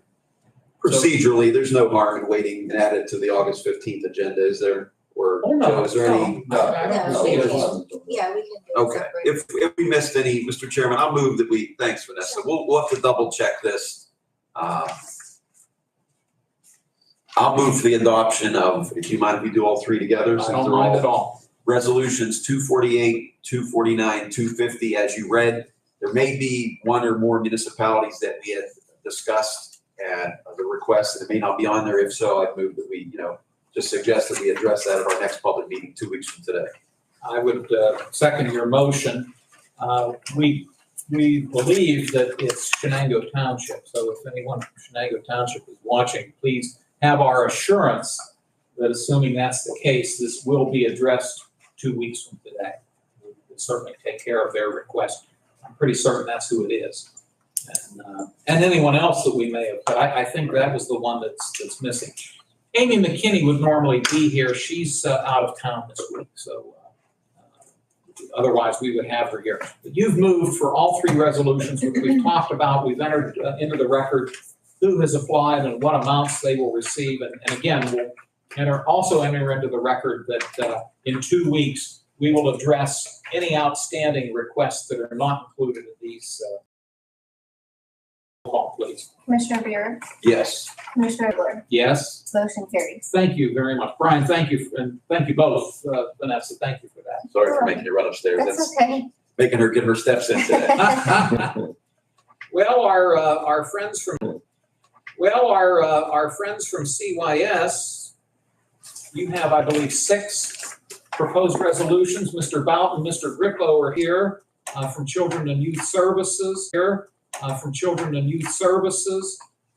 S3: Procedurally, there's no harm in waiting and add it to the August 15th agenda, is there? Or,
S1: Oh, no,
S3: Joe, is there any?
S1: I don't
S6: No,
S1: see it
S6: we
S1: as-
S6: can- Yeah, we can do it
S3: Okay,
S6: separate.
S3: if we missed any, Mr. Chairman, I'll move that we, thanks Vanessa, we'll have to double check this. I'll move for the adoption of, if you mind if we do all three together?
S1: I
S3: since
S1: don't
S3: they're
S1: mind
S3: all
S1: at all.
S3: Resolutions 248, 249, 250, as you read. There may be one or more municipalities that we had discussed at the request, and it may not be on there. If so, I'd move that we, just suggest that we address that at our next public meeting 2 weeks from today.
S1: I would second your motion. We believe that it's Shenango Township, so if anyone from Shenango Township is watching, please have our assurance that assuming that's the case, this will be addressed 2 weeks from today. We'll certainly take care of their request. I'm pretty certain that's who it is. And anyone else that we may have, but I think that was the one that's missing. Amy McKinney would normally be here. She's out of town this week, so otherwise we would have her here. But you've moved for all three resolutions, which we've talked about. We've entered into the record who has applied and what amounts they will receive. And again, we'll also enter into the record that in 2 weeks, we will address any outstanding requests that are not included in these. Call, please.
S8: Commissioner Buick,
S3: Yes.
S8: Commissioner Blair,
S1: Yes.
S8: motion carries.
S1: Thank you very much. Brian, thank you. And thank you both. Vanessa, thank you for that.
S3: Sorry for making you run upstairs.
S8: That's okay.
S3: Making her get her steps in today.
S1: Well, our friends from CYS, you have, I believe, 6 proposed resolutions. Mr. Boughton, Mr. Grippo are here from Children and Youth Services.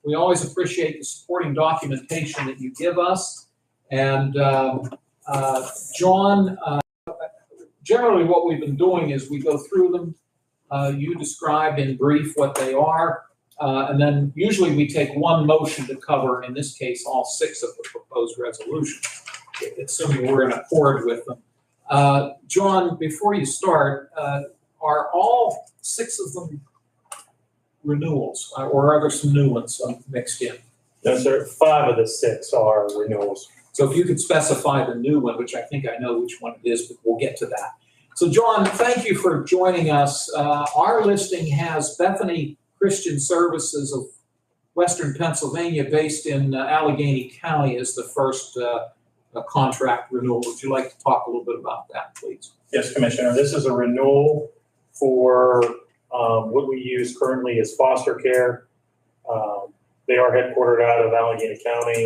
S1: We always appreciate the supporting documentation that you give us. And John, generally what we've been doing is we go through them. You describe in brief what they are. And then usually we take one motion to cover, in this case, all 6 of the proposed resolutions, assuming we're in accord with them. John, before you start, are all 6 of them renewals, or are there some new ones mixed in?
S5: No, sir, 5 of the 6 are renewals.
S1: So if you could specify the new one, which I think I know which one it is, but we'll get to that. So John, thank you for joining us. Our listing has Bethany Christian Services of Western Pennsylvania, based in Allegheny County, as the first contract renewal. Would you like to talk a little bit about that, please?
S5: Yes, Commissioner, this is a renewal for what we use currently is foster care. They are headquartered out of Allegheny County.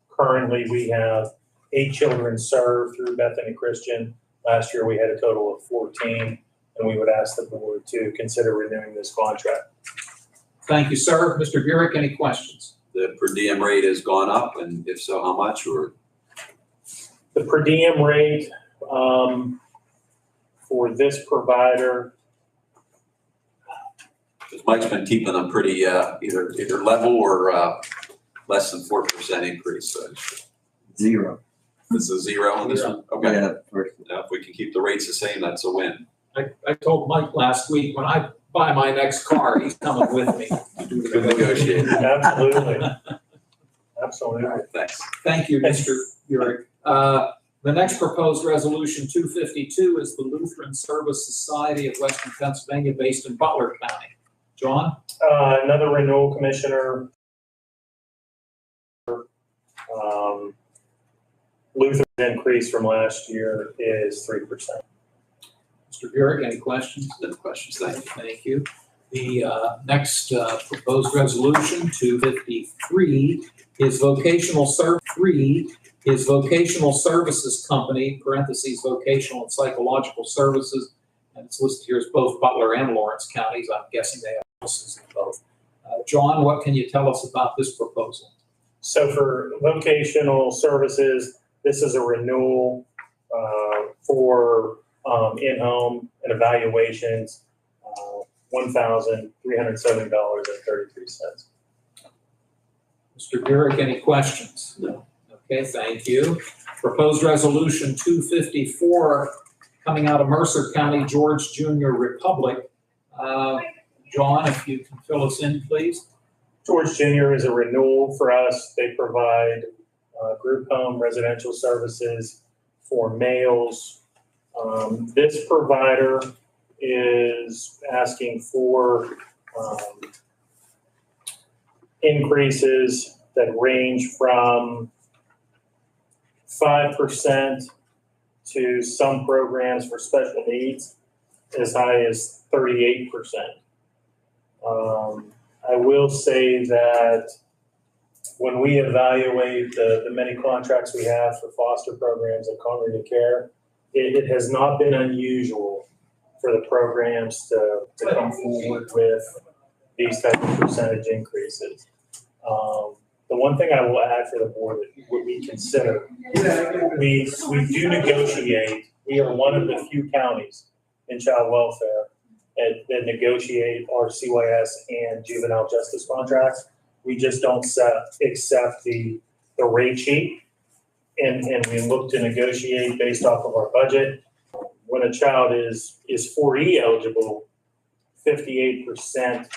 S5: Currently, we have 8 children served through Bethany Christian. Last year, we had a total of 14, and we would ask the board to consider renewing this contract.
S1: Thank you, sir. Mr. Burek, any questions?
S3: The per diem rate has gone up, and if so, how much? Or
S5: The per diem rate for this provider,
S3: because Mike's been keeping them pretty either level or less than 4% increase. So
S9: 0.
S3: this is 0 on this one. Okay.
S9: Yeah, first.
S3: Now, if we can keep the rates the same, that's a win.
S1: I told Mike last week, when I buy my next car, he's coming with me.
S3: Good negotiator.
S5: absolutely. Absolutely.
S3: All right, thanks.
S1: Thank you, Mr. Burek. The next proposed resolution, 252, is the Lutheran Service Society of Western Pennsylvania, based in Butler County. John?
S5: Another renewal, Commissioner. Luther's increase from last year is 3%.
S1: Mr. Burek, any questions?
S3: No questions. Thank you.
S1: Thank you. The next proposed resolution, 253, is Vocational Services Company, parentheses, Vocational and Psychological Services, and it's listed here as both Butler and Lawrence counties. I'm guessing they have offices in both. John, what can you tell us about this proposal?
S5: So for vocational services, this is a renewal for in-home and evaluations, $1,307.33.
S1: Mr. Burek, any questions?
S2: No.
S1: Okay, thank you. Proposed resolution 254 coming out of Mercer County, George Junior Republic. John, if you can fill us in, please.
S5: George Junior is a renewal for us. They provide group home residential services for males. This provider is asking for increases that range from 5% to some programs for special needs as high as 38%. I will say that when we evaluate the many contracts we have for foster programs and congregate care, it has not been unusual for the programs to come forward with these type of percentage increases. The one thing I will add for the board that would be considered, we do negotiate. We are one of the few counties in child welfare that negotiate our CYS and juvenile justice contracts. We just don't accept the rate sheet, and we look to negotiate based off of our budget. When a child is 4E eligible, 58%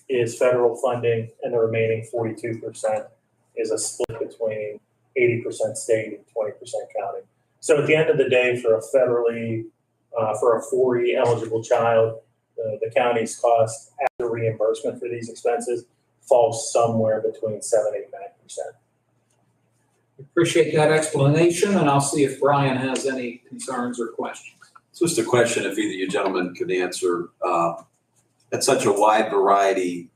S5: is federal funding, and the remaining 42% is a split between 80% state and 20% county. So at the end of the day, for a federally, for a 4E eligible child, the county's cost after reimbursement for these expenses falls somewhere between 7, 8, 9%.
S1: Appreciate that explanation, and I'll see if Brian has any concerns or questions.
S3: So just a question, if either you gentlemen could answer. At such a wide variety,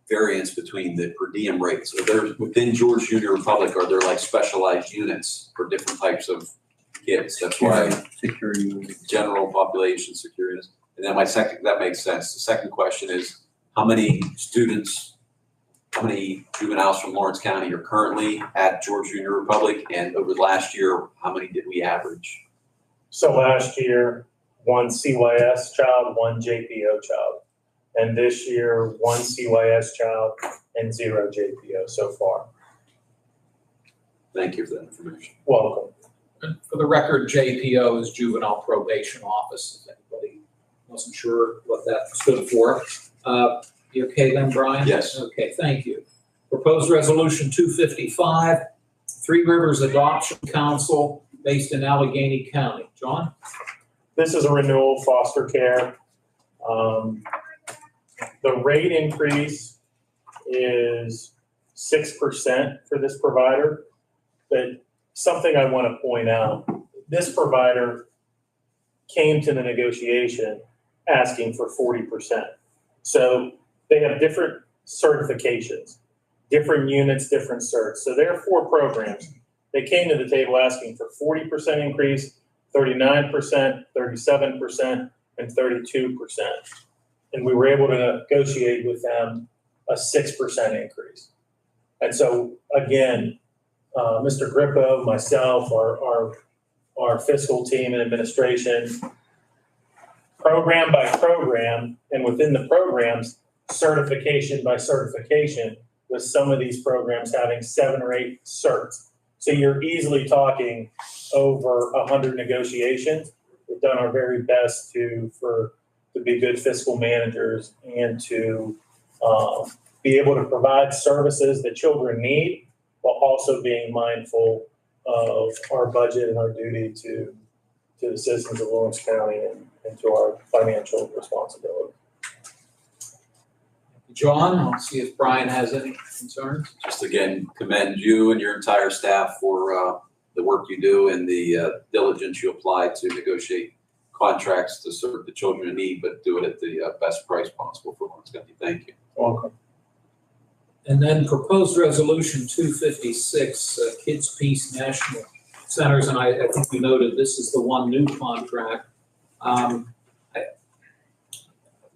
S3: variance between the per diem rates, are there, within George Junior Republic, are there like specialized units for different types of kids? That's why
S9: Security.
S3: general population security. And then that makes sense. The second question is, how many juveniles from Lawrence County are currently at George Junior Republic? And over the last year, how many did we average?
S5: So last year, 1 CYS child, 1 JPO child. And this year, 1 CYS child and 0 JPO so far.
S3: Thank you for that information.
S5: Welcome.
S1: And for the record, JPO is Juvenile Probation Office, if anybody wasn't sure what that stood for. You okay then, Brian?
S3: Yes.
S1: Okay, thank you. Proposed resolution 255, Three Rivers Adoption Council based in Allegheny County. John?
S5: This is a renewal foster care. The rate increase is 6% for this provider. But something I want to point out, this provider came to the negotiation asking for 40%. So they have different certifications, different units, different certs. So there are 4 programs. They came to the table asking for 40% increase, 39%, 37%, and 32%. And we were able to negotiate with them a 6% increase. And so again, Mr. Grippo, myself, our fiscal team and administration, program by program, and within the programs, certification by certification, with some of these programs having 7 or 8 certs. So you're easily talking over 100 negotiations. We've done our very best to be good fiscal managers and to be able to provide services that children need, while also being mindful of our budget and our duty to the citizens of Lawrence County and to our financial responsibility.
S1: John, I'll see if Brian has any concerns.
S3: Just again, commend you and your entire staff for the work you do and the diligence you apply to negotiate contracts to serve the children in need, but do it at the best price possible for Lawrence County. Thank you.
S5: Welcome.
S1: And then proposed resolution 256, Kids Peace National Centers, and I think we noted this is the one new contract. I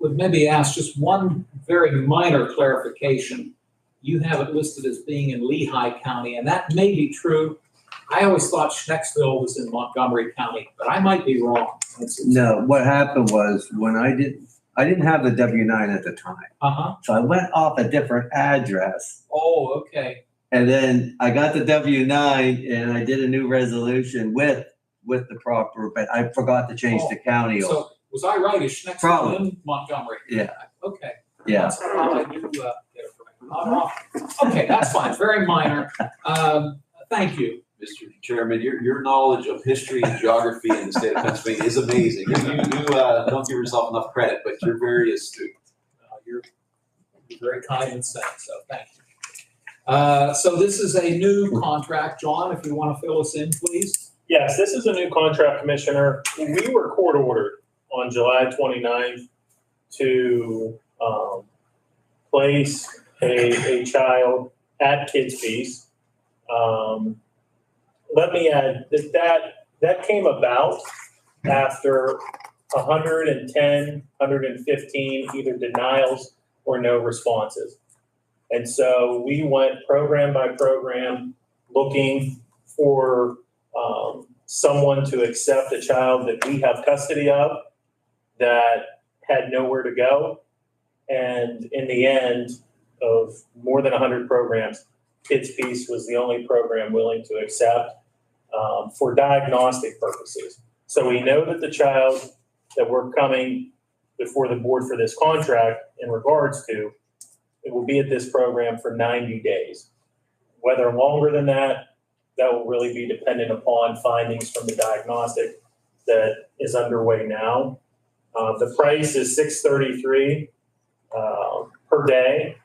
S1: would maybe ask just one very minor clarification. You have it listed as being in Lehigh County, and that may be true. I always thought Schnecksville was in Montgomery County, but I might be wrong.
S9: No, what happened was when I didn't I didn't have the W-9 at the time.
S1: Uh-huh.
S9: So I went off a different address.
S1: Oh, okay.
S9: And then I got the W-9 and I did a new resolution with the proper, but I forgot to change the county.
S1: So was I right? Is Schnecksville
S9: Probably.
S1: in Montgomery?
S9: Yeah.
S1: Okay.
S9: Yeah.
S1: That's how I do, get it right. Okay, that's fine. Very minor. Thank you.
S3: Mr. Chairman, your knowledge of history and geography in the state of Pennsylvania is amazing. You don't give yourself enough credit, but you're very astute.
S1: You're very kind and saying so. Thank you. So this is a new contract. John, if you want to fill us in, please.
S5: Yes, this is a new contract, Commissioner. We were court ordered on July 29th to place a child at Kids Peace. Let me add that came about after 110, 115 either denials or no responses. And so we went program by program looking for someone to accept a child that we have custody of that had nowhere to go. And in the end of more than 100 programs, Kids Peace was the only program willing to accept for diagnostic purposes. So we know that the child that we're coming before the board for this contract in regards to, it will be at this program for 90 days. Whether longer than that will really be dependent upon findings from the diagnostic that is underway now. The price is $633 per day.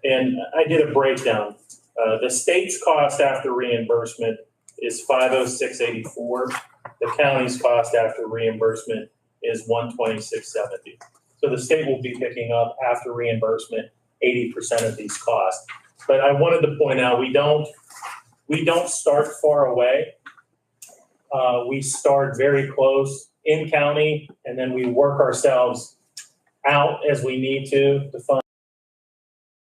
S5: And I did a breakdown. The state's cost after reimbursement is $506.84. The county's cost after reimbursement is $126.70. So the state will be picking up after reimbursement 80% of these costs. But I wanted to point out we don't start far away. We start very close in county, and then we work ourselves out as we need to find.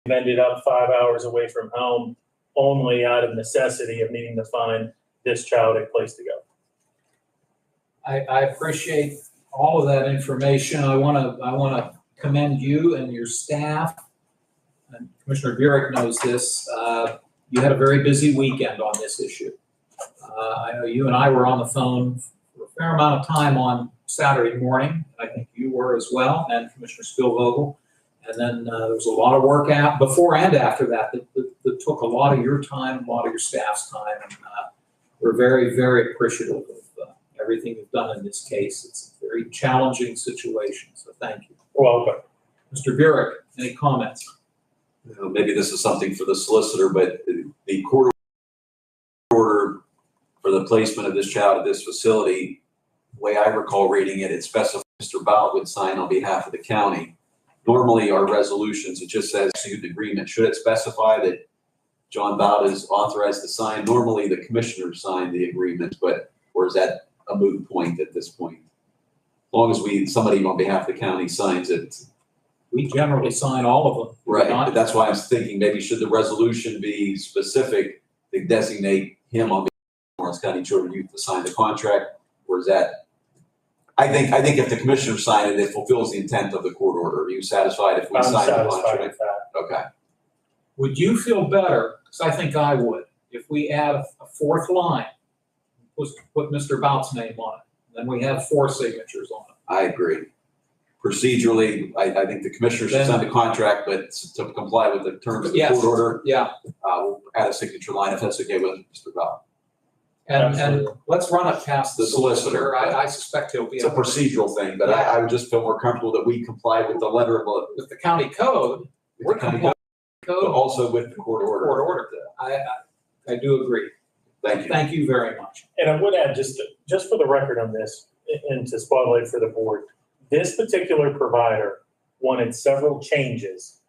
S5: We've ended up 5 hours away from home only out of necessity of needing to find this child a place to go.
S1: I appreciate all of that information. I want to commend you and your staff. And Commissioner Burek knows this. You had a very busy weekend on this issue. I know you and I were on the phone for a fair amount of time on Saturday morning. I think you were as well, and Commissioner Spielvogel. And then there was a lot of work before and after that took a lot of your time, a lot of your staff's time. And we're very, very appreciative of everything you've done in this case. It's a very challenging situation, so thank you.
S5: You're welcome.
S1: Mr. Burek, any comments?
S3: Maybe this is something for the solicitor, but the court order for the placement of this child at this facility, the way I recall reading it, it specifies Mr. Bout would sign on behalf of the county. Normally, our resolutions, it just says execute agreement. Should it specify that John Bout is authorized to sign? Normally, the commissioners sign the agreement, or is that a moot point at this point? As long as somebody on behalf of the county signs it.
S1: We generally sign all of them.
S3: Right, but that's why I was thinking maybe should the resolution be specific to designate him on behalf of Lawrence County Children and Youth to sign the contract, or is that? I think if the commissioners sign it, it fulfills the intent of the court order. Are you satisfied if we sign the
S5: satisfied
S3: contract?
S5: with that.
S3: Okay.
S1: Would you feel better, because I think I would, if we add a fourth line, put Mr. Bout's name on it, then we have 4 signatures on it.
S3: I agree. Procedurally, I think the commissioners should sign the contract, but to comply with the terms of the court order, we'll add a signature line if that's okay with Mr. Bout.
S1: And let's run it past
S3: The solicitor.
S1: I suspect he'll be.
S3: It's a procedural thing, but I would just feel more comfortable that we comply with the letter of
S1: With the county code, we're complying with the
S3: but
S1: code.
S3: also with the court order.
S1: I do agree.
S3: Thank you.
S1: Thank you very much.
S5: And I would add, just for the record on this, and to spotlight for the board, this particular provider wanted several changes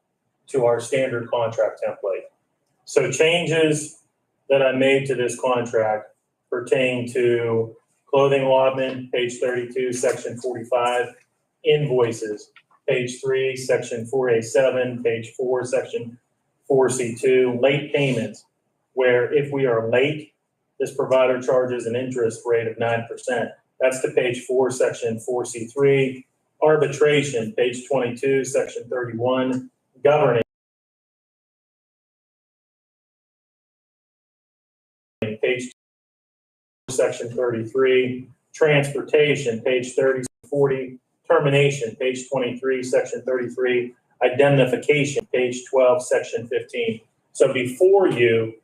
S5: to our standard contract template. So changes that I made to this contract pertain to clothing allotment, page 32, section 45, invoices, page 3, section 4A7, page 4, section 4C2, late payments, where if we are late, this provider charges an interest rate of 9%. That's to page 4, section 4C3, Arbitration, page 22, section 31. Governing, page 2, section 33. Transportation, page 30, 40. Termination, page 23, section 33. Indemnification, page 12, section 15. So before you,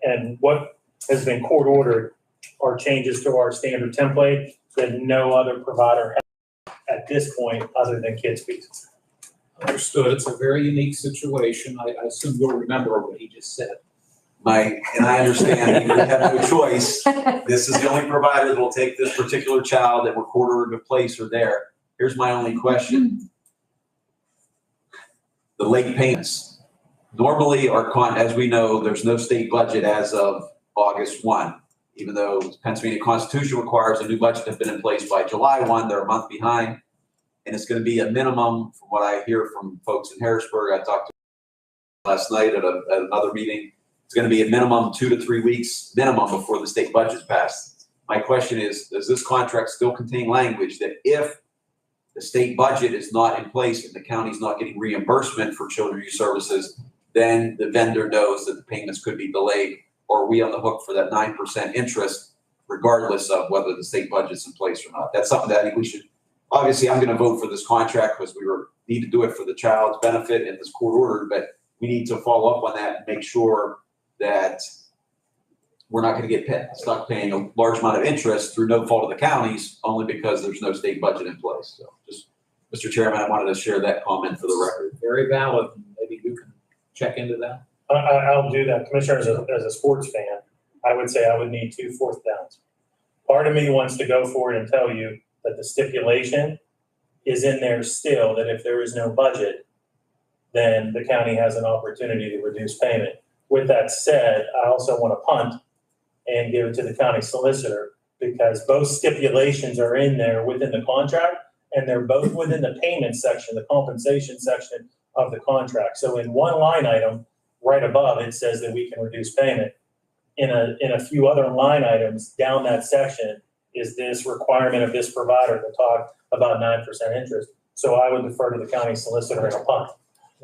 S5: and what has been court ordered are changes to our standard template that no other provider has at this point other than Kids Feast.
S1: Understood. It's a very unique situation. I assume you'll remember what he just said.
S3: And I understand, you have no choice. This is the only provider that will take this particular child that we're quartering to place or there. Here's my only question. The late payments. Normally, as we know, there's no state budget as of August 1. Even though the Pennsylvania Constitution requires a new budget to have been in place by July 1, they're a month behind. And it's going to be a minimum, from what I hear from folks in Harrisburg, I talked to last night at another meeting. It's going to be a minimum 2 to 3 weeks minimum before the state budget's passed. My question is, does this contract still contain language that if the state budget is not in place and the county's not getting reimbursement for children's youth services, then the vendor knows that the payments could be delayed? Or are we on the hook for that 9% interest regardless of whether the state budget's in place or not? That's something that I think we should, obviously I'm going to vote for this contract because need to do it for the child's benefit and this court order, but we need to follow up on that and make sure that we're not going to get stuck paying a large amount of interest through no fault of the counties only because there's no state budget in place. So just, Mr. Chairman, I wanted to share that comment for the record.
S1: Very valid. Maybe you can check into that.
S5: I'll do that. Commissioner, as a sports fan, I would say I would need 2 fourth downs. Part of me wants to go for it and tell you that the stipulation is in there still, that if there is no budget, then the county has an opportunity to reduce payment. With that said, I also want to punt and give it to the county solicitor because both stipulations are in there within the contract and they're both within the payment section, the compensation section of the contract. So in one line item, right above, it says that we can reduce payment. In a few other line items down that section is this requirement of this provider to talk about 9% interest. So I would defer to the county solicitor and a punt.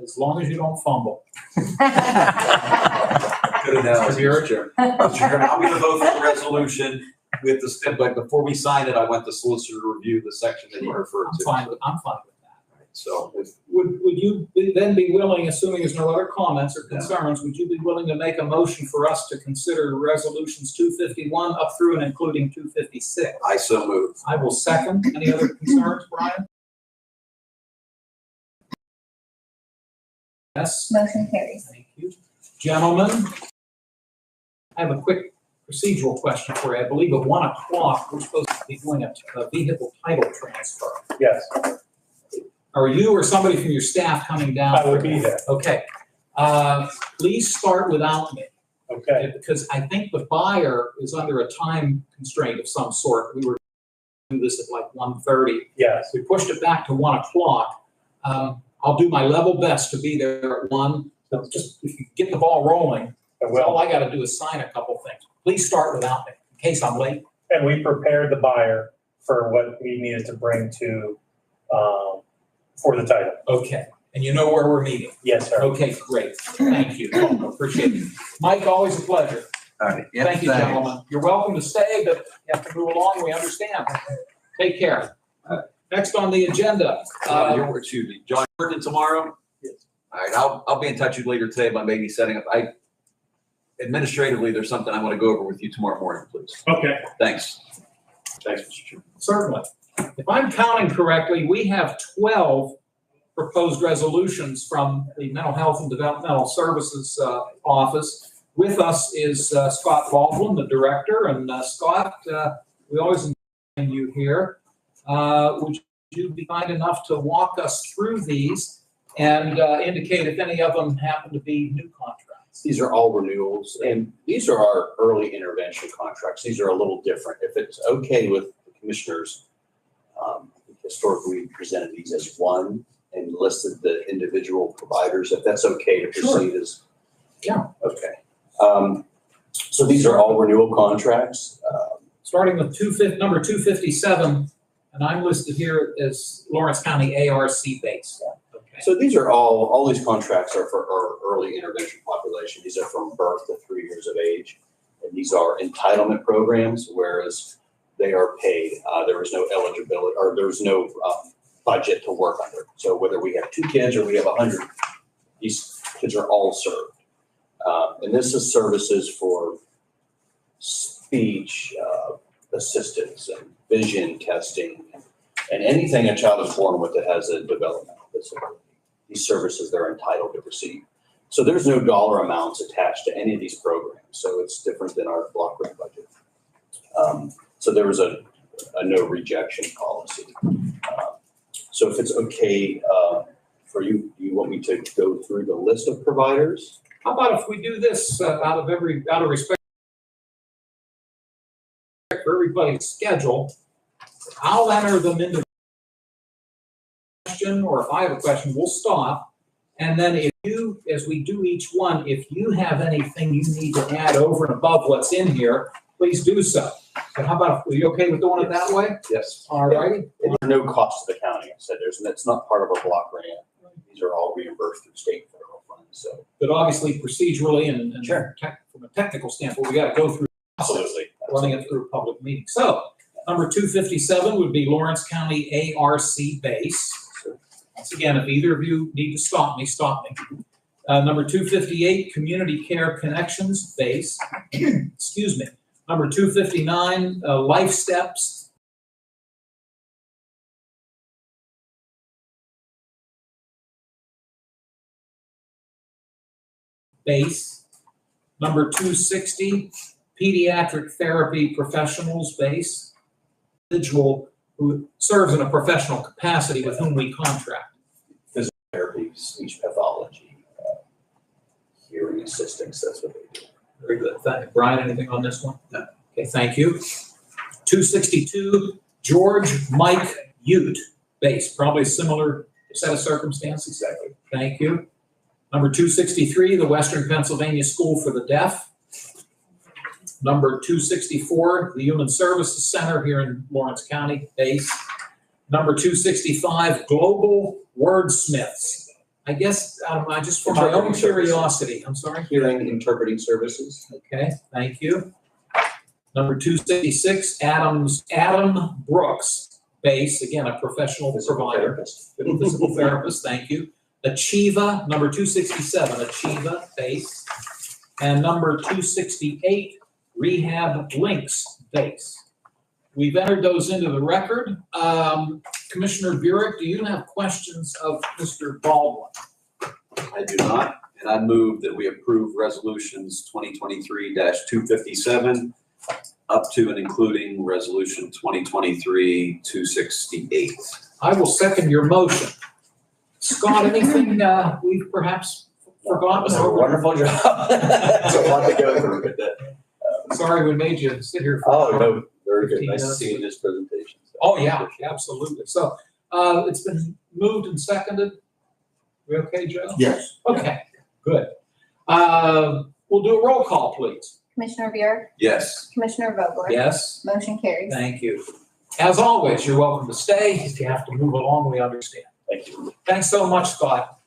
S1: As long as you don't fumble.
S3: Good analogy, Mr. Chairman. Mr. Chairman, I'm going to vote for the resolution with the stip, but before we sign it, I want the solicitor to review the section that you referred to.
S1: I'm fine with that.
S3: So if
S1: Would you then be willing, assuming there's no other comments or concerns, would you be willing to make a motion for us to consider resolutions 251 up through and including 256?
S3: I so move.
S1: I will second. Any other concerns, Brian? Yes.
S8: Motion carries.
S1: Thank you. Gentlemen, I have a quick procedural question for you. I believe at 1 o'clock, we're supposed to be doing a vehicle title transfer.
S5: Yes,
S1: Are you or somebody from your staff coming down?
S5: I will be there.
S1: Okay. Please start without me.
S5: Okay.
S1: Because I think the buyer is under a time constraint of some sort. We were doing this at like 1:30.
S5: Yes.
S1: We pushed it back to 1 o'clock. I'll do my level best to be there at 1. So just if you get the ball rolling, all I got to do is sign a couple things. Please start without me in case I'm late.
S5: And we prepared the buyer for what we needed to bring to, for the title.
S1: Okay. And you know where we're meeting.
S5: Yes, sir.
S1: Okay, great. Thank you. Appreciate it. Mike, always a pleasure.
S9: All right. Yep,
S1: Thank you,
S9: thanks.
S1: gentlemen. You're welcome to stay, but you have to move along. We understand. Take care. Next on the agenda.
S3: Excuse me, John, working tomorrow?
S5: Yes.
S3: All right, I'll be in touch with you later today about maybe setting up. Administratively, there's something I want to go over with you tomorrow morning, please.
S5: Okay.
S3: Thanks. Thanks, Mr. Chairman.
S1: Certainly. If I'm counting correctly, we have 12 proposed resolutions from the Mental Health and Developmental Services Office. With us is Scott Baldwin, the director. And Scott, we always enjoy you here. Would you be kind enough to walk us through these and indicate if any of them happen to be new contracts?
S10: These are all renewals, and these are our early intervention contracts. These are a little different. If it's okay with the commissioners, historically we presented these as one and listed the individual providers, if that's okay to proceed as.
S1: Yeah.
S10: Okay. So these are all renewal contracts.
S1: Starting with number 257, And I'm listed here as Lawrence County ARC base. Okay.
S10: So these are all these contracts are for our early intervention population. These are from birth to 3 years of age. And these are entitlement programs, whereas they are paid. There is no eligibility, or there's no budget to work under. So whether we have 2 kids or we have 100, these kids are all served. And this is services for speech assistance and vision testing and anything a child is born with that has a developmental disability. These services they're entitled to receive. So there's no dollar amounts attached to any of these programs. So it's different than our block grant budget. So there was a no rejection policy. So if it's okay for you, do you want me to go through the list of providers?
S1: How about if we do this out of respect for everybody's schedule, I'll enter them into the question, or if I have a question, we'll stop. And then if you, as we do each one, if you have anything you need to add over and above what's in here, please do so. So how about, are you okay with doing it that way?
S10: Yes.
S1: All righty.
S10: And there's no cost to the county. I said it's not part of our block grant. These are all reimbursed through state and federal funds. So
S1: But obviously procedurally and
S10: Sure.
S1: from a technical standpoint, we got to go through the process,
S10: absolutely.
S1: running it through a public meeting. So number 257 would be Lawrence County ARC base. Once again, if either of you need to stop me, stop me. Number 258, Community Care Connections base. Excuse me. Number 259, Life Steps. Base. Number 260, Pediatric Therapy Professionals base. Individual who serves in a professional capacity with whom we contract.
S10: Physical therapy, speech pathology, hearing assistance, that's what they do.
S1: Very good. Thank you. Brian, anything on this one?
S3: No.
S1: Okay, thank you. 262, George Mike Ute base. Probably a similar set of circumstances.
S10: Exactly.
S1: Thank you. Number 263, the Western Pennsylvania School for the Deaf. Number 264, the Human Services Center here in Lawrence County base. Number 265, Global Wordsmiths. I guess, just for my own
S10: Interpreting services.
S1: curiosity, I'm sorry.
S10: Hearing interpreting services.
S1: Okay, thank you. Number 266, Adam Brooks base, again, a professional provider.
S10: Therapist.
S1: Physical therapist, thank you. Achieva, number 267, Achieva base. And number 268, Rehab Links base. We've entered those into the record. Commissioner Burek, do you have questions of Mr. Baldwin?
S3: I do not, and I move that we approve resolutions 2023-257 up to and including resolution 2023-268.
S1: I will second your motion. Scott, anything we've perhaps forgotten?
S10: That was a wonderful job. It's a lot to go through with that.
S1: Sorry we made you sit here for.
S10: Oh, no, very good.
S1: 15
S10: Nice to
S1: minutes.
S10: see you in this presentation.
S1: Oh, yeah, absolutely. So it's been moved and seconded. We okay, Joe?
S9: Yes.
S1: Okay, good. We'll do a roll call, please.
S8: Commissioner Buick,
S3: Yes.
S8: Commissioner Vogler?
S1: Yes,
S8: Motion carries.
S1: thank you. As always, you're welcome to stay. If you have to move along, we understand.
S10: Thank you.
S1: Thanks so much, Scott.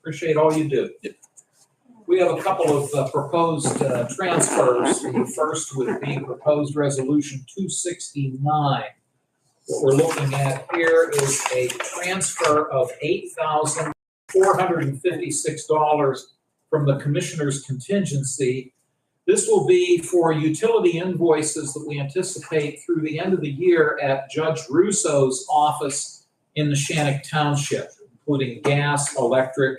S1: Appreciate all you do. We have a couple of proposed transfers. The first would be proposed resolution 269. What we're looking at here is a transfer of $8,456 from the commissioner's contingency. This will be for utility invoices that we anticipate through the end of the year at Judge Russo's office in Neshannock Township, including gas, electric,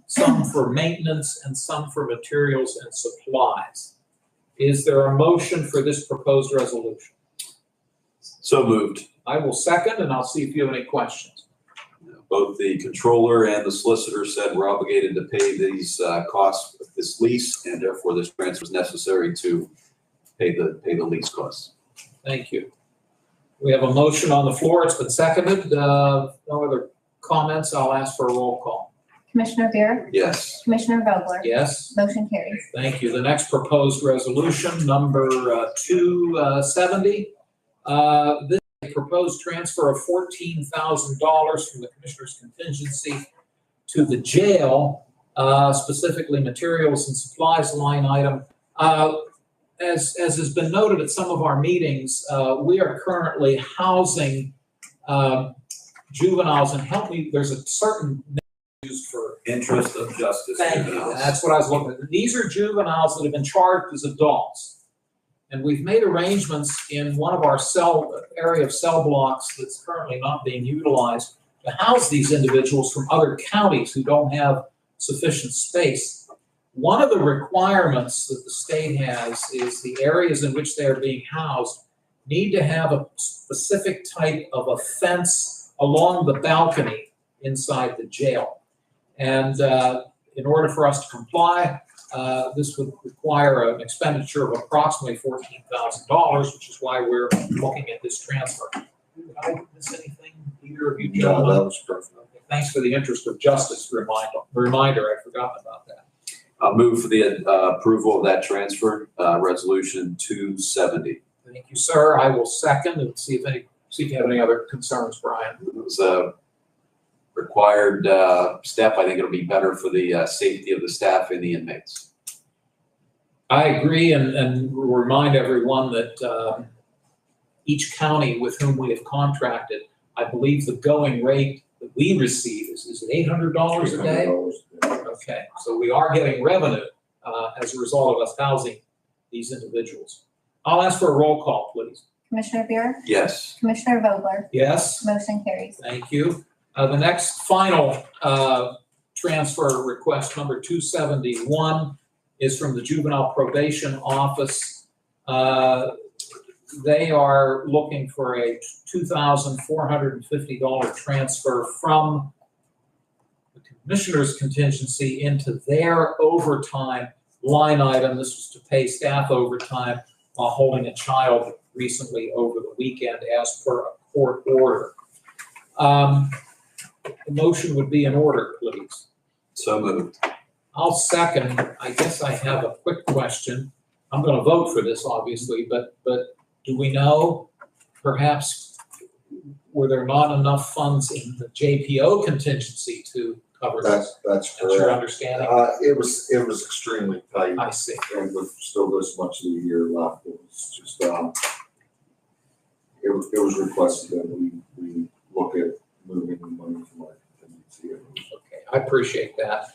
S1: some for maintenance, and some for materials and supplies. Is there a motion for this proposed resolution?
S3: So moved.
S1: I will second, and I'll see if you have any questions.
S3: Both the controller and the solicitor said we're obligated to pay these costs of this lease, and therefore this transfer is necessary to pay the lease costs.
S1: Thank you. We have a motion on the floor. It's been seconded. No other comments. I'll ask for a roll call.
S8: Commissioner Buick,
S3: Yes.
S8: Commissioner Vogler?
S1: Yes?
S8: Motion carries.
S1: Thank you. The next proposed resolution, number 270. This is a proposed transfer of $14,000 from the Commissioner's contingency to the jail, specifically materials and supplies line item. As has been noted at some of our meetings, we are currently housing juveniles, and help me, there's a certain name used for.
S3: Interest of justice.
S1: Thank you,
S3: juveniles.
S1: and that's what I was looking at. These are juveniles that have been charged as adults. And we've made arrangements in one of our area of cell blocks that's currently not being utilized to house these individuals from other counties who don't have sufficient space. One of the requirements that the state has is the areas in which they are being housed need to have a specific type of a fence along the balcony inside the jail. And in order for us to comply, this would require an expenditure of approximately $14,000, which is why we're looking at this transfer. Did I miss anything, either of you gentlemen?
S10: that was perfect.
S1: Okay, thanks for the interest of justice reminder. I'd forgotten about that.
S3: I'll move for the approval of that transfer, resolution 270.
S1: Thank you, sir. I will second and see if you have any other concerns, Brian.
S3: It was a required step. I think it'll be better for the safety of the staff and the inmates.
S1: I agree, and remind everyone that each county with whom we have contracted, I believe the going rate that we receive is it $800 a day? Okay, so we are getting revenue as a result of us housing these individuals. I'll ask for a roll call, please.
S8: Commissioner Buick,
S3: Yes.
S8: Commissioner Vogler,
S1: Yes?
S8: motion carries.
S1: Thank you. The next final transfer request, number 271, is from the Juvenile Probation Office. They are looking for a $2,450 transfer from the Commissioner's contingency into their overtime line item. This was to pay staff overtime while holding a child recently over the weekend as per a court order. The motion would be in order, please.
S3: So moved.
S1: I'll second. I guess I have a quick question. I'm going to vote for this, obviously, but do we know, perhaps, were there not enough funds in the JPO contingency to cover this?
S11: That's
S1: That's your
S11: correct.
S1: understanding?
S11: It was extremely tight,
S1: I see.
S11: and with still this much of the year left, it was just, it was requested that we look at moving the money from our contingency.
S1: Okay, I appreciate that.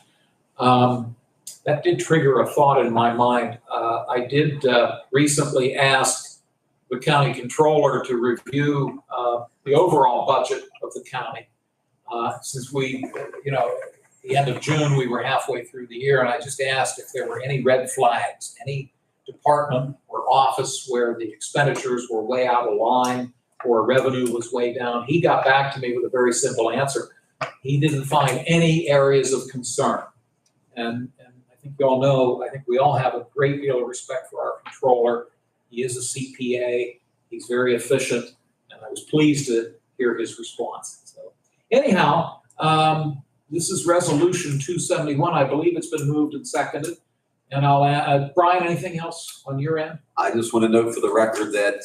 S1: That did trigger a thought in my mind. I did recently ask the county controller to review the overall budget of the county. Since we, the end of June, we were halfway through the year, and I just asked if there were any red flags, any department or office where the expenditures were way out of line or revenue was way down. He got back to me with a very simple answer. He didn't find any areas of concern. And I think you all know, I think we all have a great deal of respect for our controller. He is a CPA. He's very efficient, and I was pleased to hear his response. So anyhow, this is resolution 271. I believe it's been moved and seconded. And I'll add, Brian, anything else on your end?
S3: I just want to note for the record that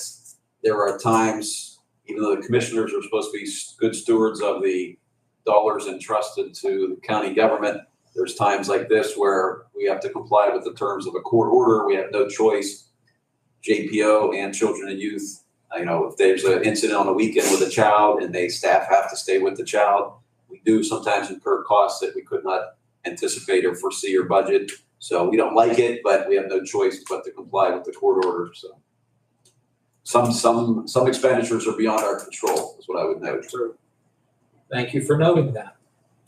S3: there are times, even though the commissioners are supposed to be good stewards of the dollars entrusted to the county government, there's times like this where we have to comply with the terms of a court order. We have no choice. JPO and children and youth, if there's an incident on the weekend with a child and staff have to stay with the child, we do sometimes incur costs that we could not anticipate or foresee or budget. So we don't like it, but we have no choice but to comply with the court order. So some expenditures are beyond our control, is what I would note.
S1: True. Thank you for noting that.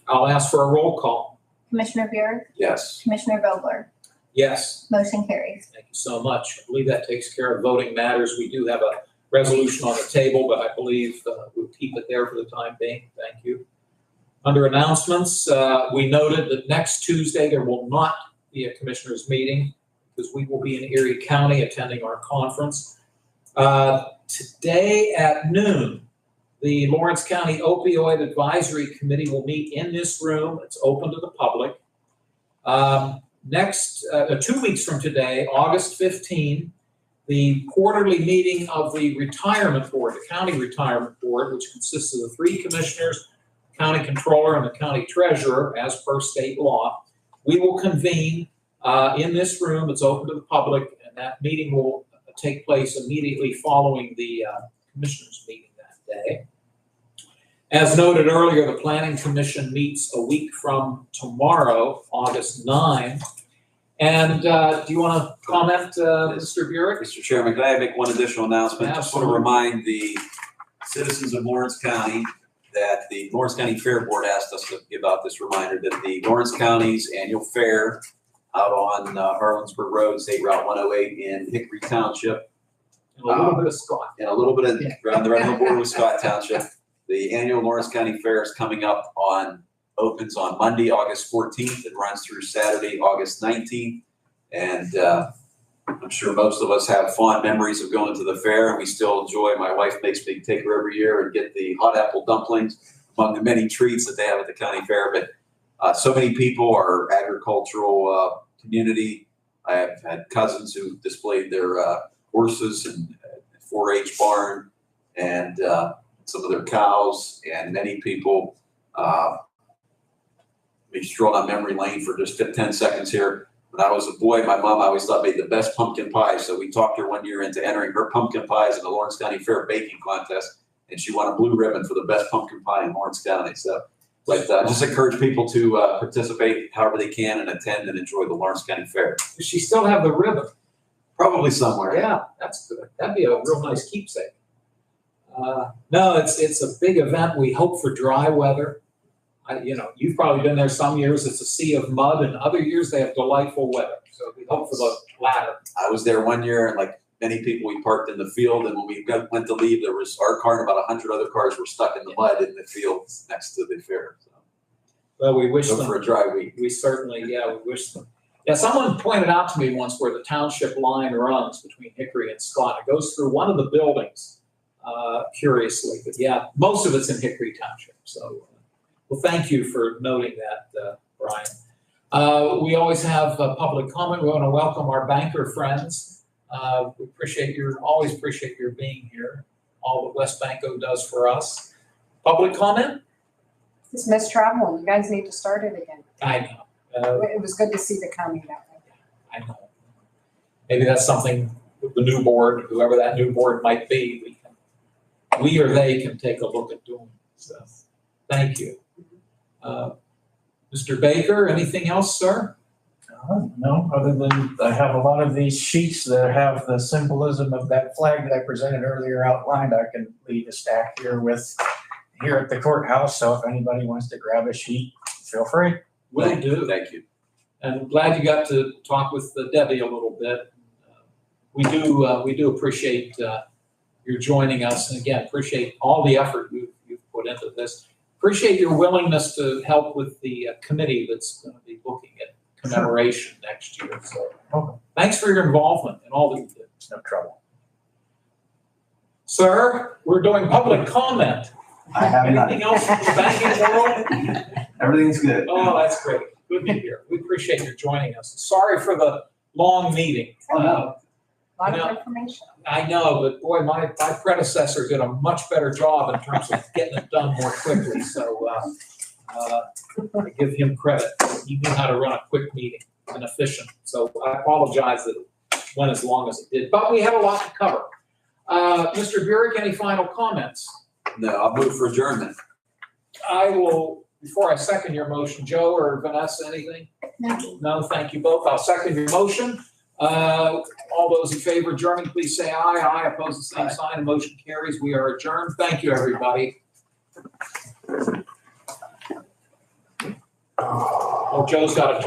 S1: I'll ask for a roll call.
S8: Commissioner Buick,
S3: Yes.
S8: Commissioner Vogler,
S1: Yes.
S8: motion carries.
S1: Thank you so much. I believe that takes care of voting matters. We do have a resolution on the table, but I believe we'll keep it there for the time being. Thank you. Under announcements, we noted that next Tuesday there will not be a commissioners meeting because we will be in Erie County attending our conference. Today at noon, the Lawrence County Opioid Advisory Committee will meet in this room. It's open to the public. Next, 2 weeks from today, August 15, the quarterly meeting of the retirement board, the county retirement board, which consists of the 3 commissioners, county controller, and the county treasurer, as per state law. We will convene in this room. It's open to the public, and that meeting will take place immediately following the commissioners' meeting that day. As noted earlier, the Planning Commission meets a week from tomorrow, August 9. And do you want to comment, Mr. Burek?
S3: Mr. Chairman, can I make one additional announcement? Just want to remind the citizens of Lawrence County that the Lawrence County Fair Board asked us to give out this reminder that the Lawrence County's annual fair out on Harlansburg Road, State Route 108 in Hickory Township.
S1: And a little bit of Scott.
S3: And a little bit of around the border with Scott Township. The annual Lawrence County Fair is coming up opens on Monday, August 14th. It runs through Saturday, August 19th. And I'm sure most of us have fond memories of going to the fair, and we still enjoy. My wife makes me take her every year and get the hot apple dumplings among the many treats that they have at the county fair. But so many people are agricultural community. I have had cousins who displayed their horses and 4-H barn and some of their cows, and many people. We stroll down memory lane for just 10 seconds here. When I was a boy, my mom always thought made the best pumpkin pie. So we talked her one year into entering her pumpkin pies in the Lawrence County Fair baking contest, and she won a blue ribbon for the best pumpkin pie in Lawrence County. So, but just encourage people to participate however they can and attend and enjoy the Lawrence County Fair.
S1: Does she still have the ribbon?
S3: Probably somewhere.
S1: Yeah, that's good. That'd be a real nice keepsake. No, it's a big event. We hope for dry weather. You've probably been there some years. It's a sea of mud, and other years they have delightful weather. So we hope for the latter.
S3: I was there one year, and like many people, we parked in the field, and when we went to leave, there was our car and about 100 other cars were stuck in the mud in the fields next to the fair. So,
S1: well, we wish them
S3: for a dry week.
S1: We certainly, we wish them. Yeah, someone pointed out to me once where the township line runs between Hickory and Scott. It goes through one of the buildings, curiously. But yeah, most of it's in Hickory Township. So, well, thank you for noting that, Brian. We always have public comment. We want to welcome our banker friends. We always appreciate your being here. All that West Banco does for us. Public comment?
S12: Just miss traveling. You guys need to start it again.
S1: I know.
S12: It was good to see the county that way.
S1: I know. Maybe that's something with the new board, whoever that new board might be, we or they can take a look at doing. So, thank you. Mr. Baker, anything else, sir?
S4: No, other than I have a lot of these sheets that have the symbolism of that flag that I presented earlier outlined. I can leave a stack here at the courthouse. So if anybody wants to grab a sheet, feel free.
S1: Will do.
S3: Thank you.
S1: And I'm glad you got to talk with Debbie a little bit. We do appreciate your joining us, and again, appreciate all the effort you've put into this. Appreciate your willingness to help with the committee that's going to be looking at commemoration next year. So, thanks for your involvement and all that you did.
S4: It's no trouble.
S1: Sir, we're doing public comment.
S9: I have
S1: Anything else from the banking world?
S9: Everything's good.
S1: Oh, that's great. Good to hear. We appreciate your joining us. Sorry for the long meeting.
S12: A lot of information.
S1: I know, but boy, my predecessor did a much better job in terms of getting it done more quickly. So I give him credit. He knew how to run a quick meeting and efficient. So I apologize that it went as long as it did. But we have a lot to cover. Mr. Burek, any final comments?
S3: No, I'll move for adjournment.
S1: I will, before I second your motion, Joe or Vanessa, anything?
S8: No.
S1: No, thank you both. I'll second your motion. All those in favor of adjourning, please say aye. Aye. Opposed, the same sign. The motion carries. We are adjourned. Thank you, everybody. Oh, Joe's got to turn.